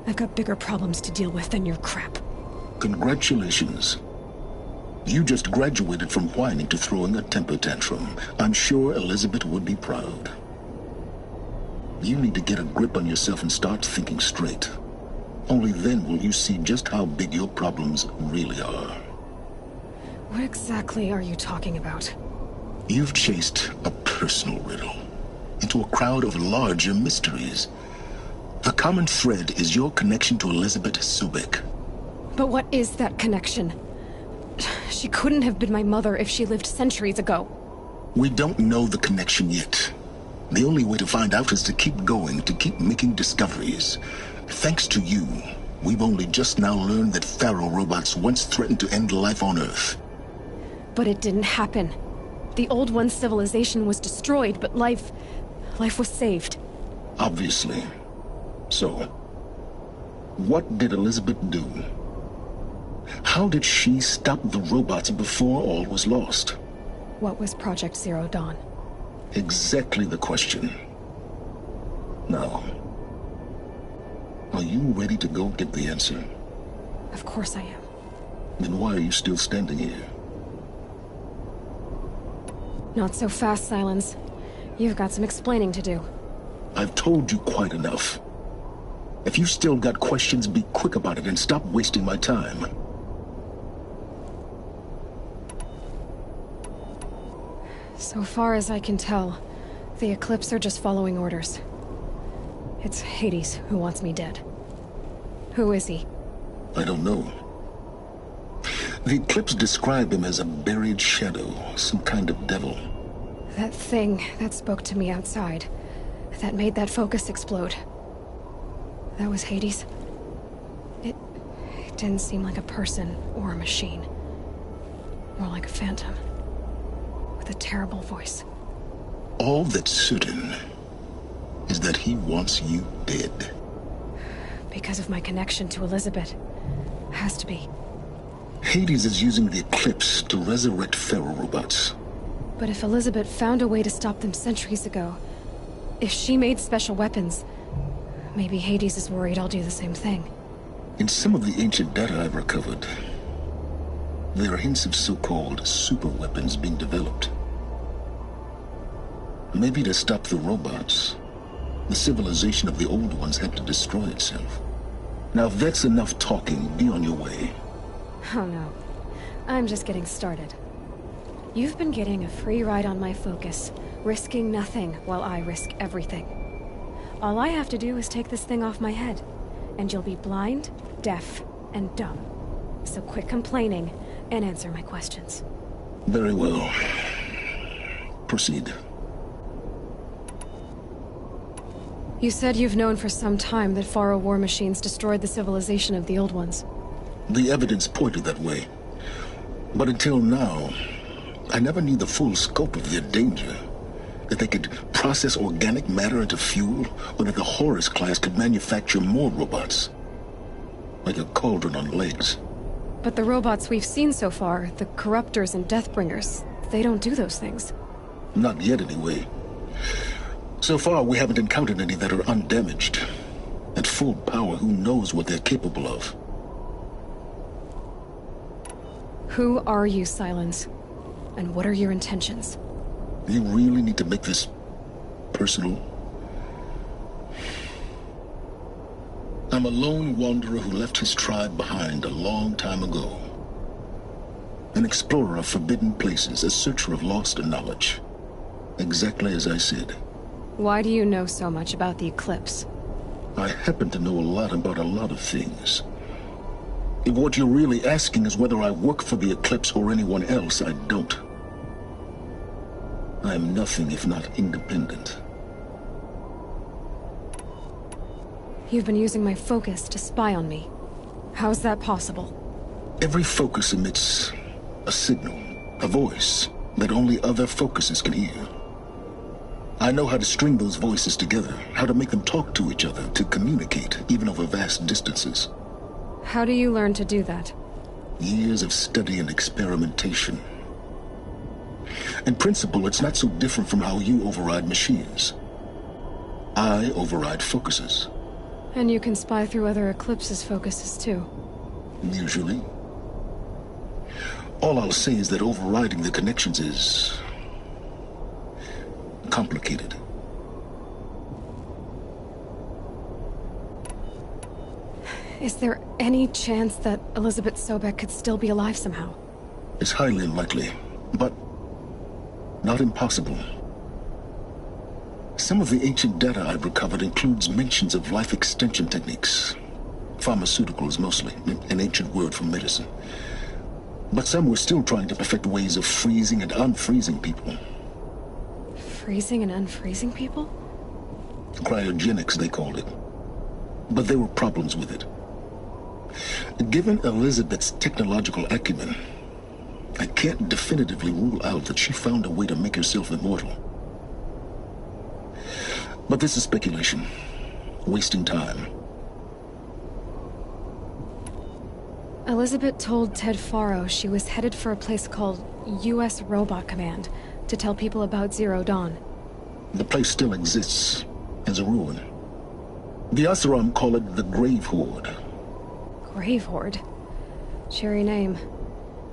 I've got bigger problems to deal with than your crap. Congratulations. You just graduated from whining to throwing a temper tantrum. I'm sure Elizabeth would be proud. You need to get a grip on yourself and start thinking straight. Only then will you see just how big your problems really are. What exactly are you talking about? You've chased a personal riddle into a crowd of larger mysteries. The common thread is your connection to Elizabeth Sobek. But what is that connection? She couldn't have been my mother if she lived centuries ago. We don't know the connection yet. The only way to find out is to keep going, to keep making discoveries. Thanks to you, we've only just now learned that Faro robots once threatened to end life on Earth. But it didn't happen. The Old One's civilization was destroyed, but life was saved. Obviously. So, what did Elizabeth do? How did she stop the robots before all was lost? What was Project Zero Dawn? Exactly the question. Now, are you ready to go get the answer? Of course I am. Then why are you still standing here? Not so fast, Silence. You've got some explaining to do. I've told you quite enough. If you still got questions, be quick about it and stop wasting my time. So far as I can tell, the Eclipse are just following orders. It's Hades who wants me dead. Who is he? I don't know. The Eclipse describe him as a buried shadow, some kind of devil. That thing that spoke to me outside, that made that focus explode. That was Hades. It didn't seem like a person or a machine. More like a phantom. With a terrible voice. All that's certain is that he wants you dead. Because of my connection to Elizabeth. Has to be. Hades is using the Eclipse to resurrect Faro robots. But if Elizabeth found a way to stop them centuries ago, if she made special weapons, maybe Hades is worried I'll do the same thing. In some of the ancient data I've recovered, there are hints of so-called super weapons being developed. Maybe to stop the robots, the civilization of the Old Ones had to destroy itself. Now if that's enough talking, be on your way. Oh no. I'm just getting started. You've been getting a free ride on my focus, risking nothing while I risk everything. All I have to do is take this thing off my head, and you'll be blind, deaf, and dumb. So quit complaining and answer my questions. Very well. Proceed. You said you've known for some time that Faro war machines destroyed the civilization of the Old Ones. The evidence pointed that way. But until now, I never knew the full scope of their danger. That they could process organic matter into fuel, or that the Horus class could manufacture more robots. Like a cauldron on legs. But the robots we've seen so far, the Corruptors and Deathbringers, they don't do those things. Not yet, anyway. So far, we haven't encountered any that are undamaged. At full power, who knows what they're capable of? Who are you, Sylens? And what are your intentions? You really need to make this personal? I'm a lone wanderer who left his tribe behind a long time ago. An explorer of forbidden places, a searcher of lost knowledge. Exactly as I said. Why do you know so much about the Eclipse? I happen to know a lot about a lot of things. If what you're really asking is whether I work for the Eclipse or anyone else, I don't. I am nothing if not independent. You've been using my focus to spy on me. How's that possible? Every focus emits a signal, a voice, that only other focuses can hear. I know how to string those voices together, how to make them talk to each other, to communicate, even over vast distances. How do you learn to do that? Years of study and experimentation. In principle, it's not so different from how you override machines. I override focuses. And you can spy through other Eclipse's focuses too. Usually. All I'll say is that overriding the connections is complicated. Is there any chance that Elizabeth Sobek could still be alive somehow? It's highly unlikely, but not impossible. Some of the ancient data I've recovered includes mentions of life extension techniques. Pharmaceuticals, mostly, an ancient word for medicine. But some were still trying to perfect ways of freezing and unfreezing people. Freezing and unfreezing people? Cryogenics, they called it. But there were problems with it. Given Elizabeth's technological acumen, I can't definitively rule out that she found a way to make herself immortal. But this is speculation. Wasting time. Elizabeth told Ted Faro she was headed for a place called U.S. Robot Command to tell people about Zero Dawn. The place still exists as a ruin. The Oseram call it the Grave Horde. Grave Horde? Cheery name.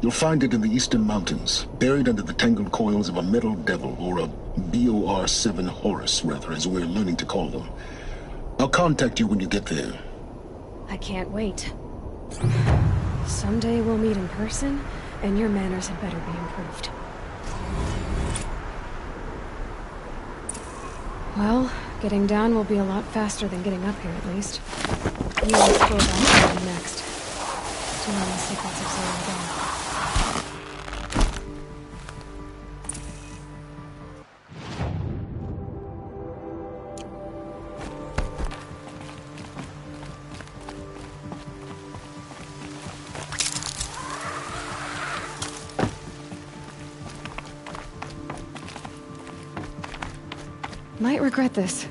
You'll find it in the Eastern Mountains, buried under the tangled coils of a Metal Devil, or a BOR-7 Horus, rather, as we're learning to call them. I'll contact you when you get there. I can't wait. Someday we'll meet in person, and your manners had better be improved. Well, getting down will be a lot faster than getting up here, at least. You will explore that next. To learn the secrets of Zero Dawn. Might regret this.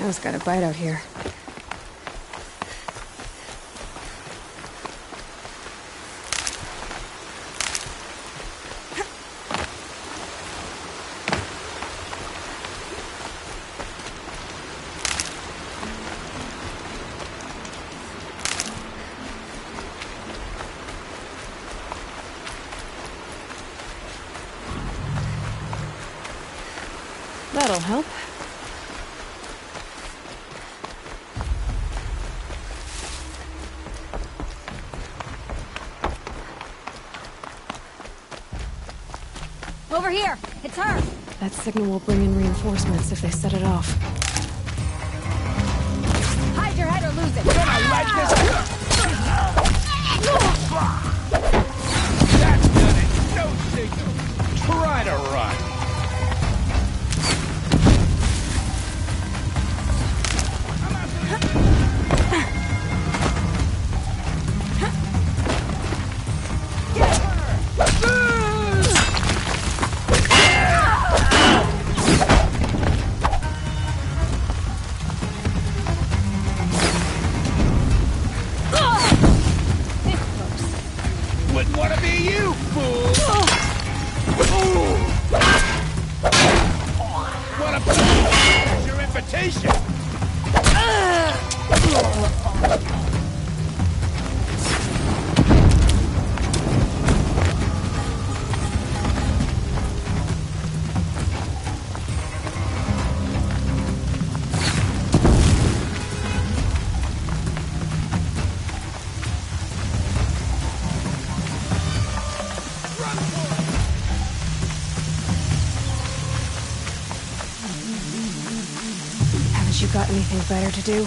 Snow's got a bite out here. That'll help. Over here! It's her! That signal will bring in reinforcements if they set it off. Hide your head or lose it! Gonna light this up! That's done it! No signal! Try to run! Wouldn't want to be you, fool! What a That's your invitation! Haven't you got anything better to do?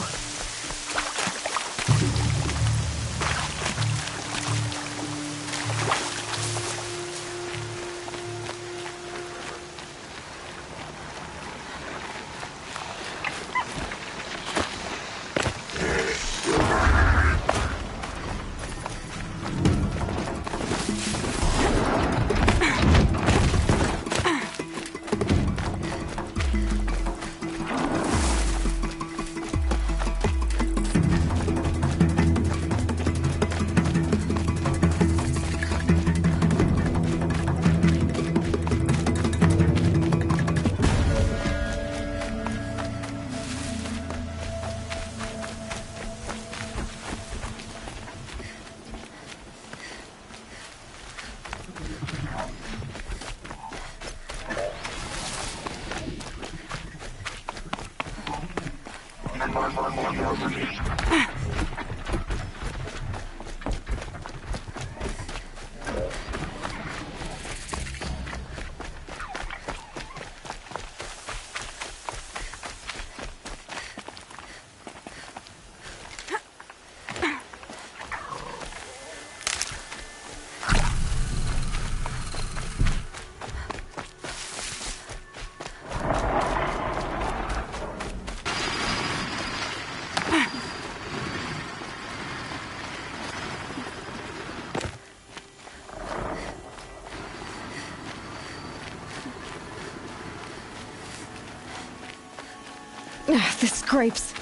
This scrapes.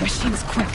Machine's quick.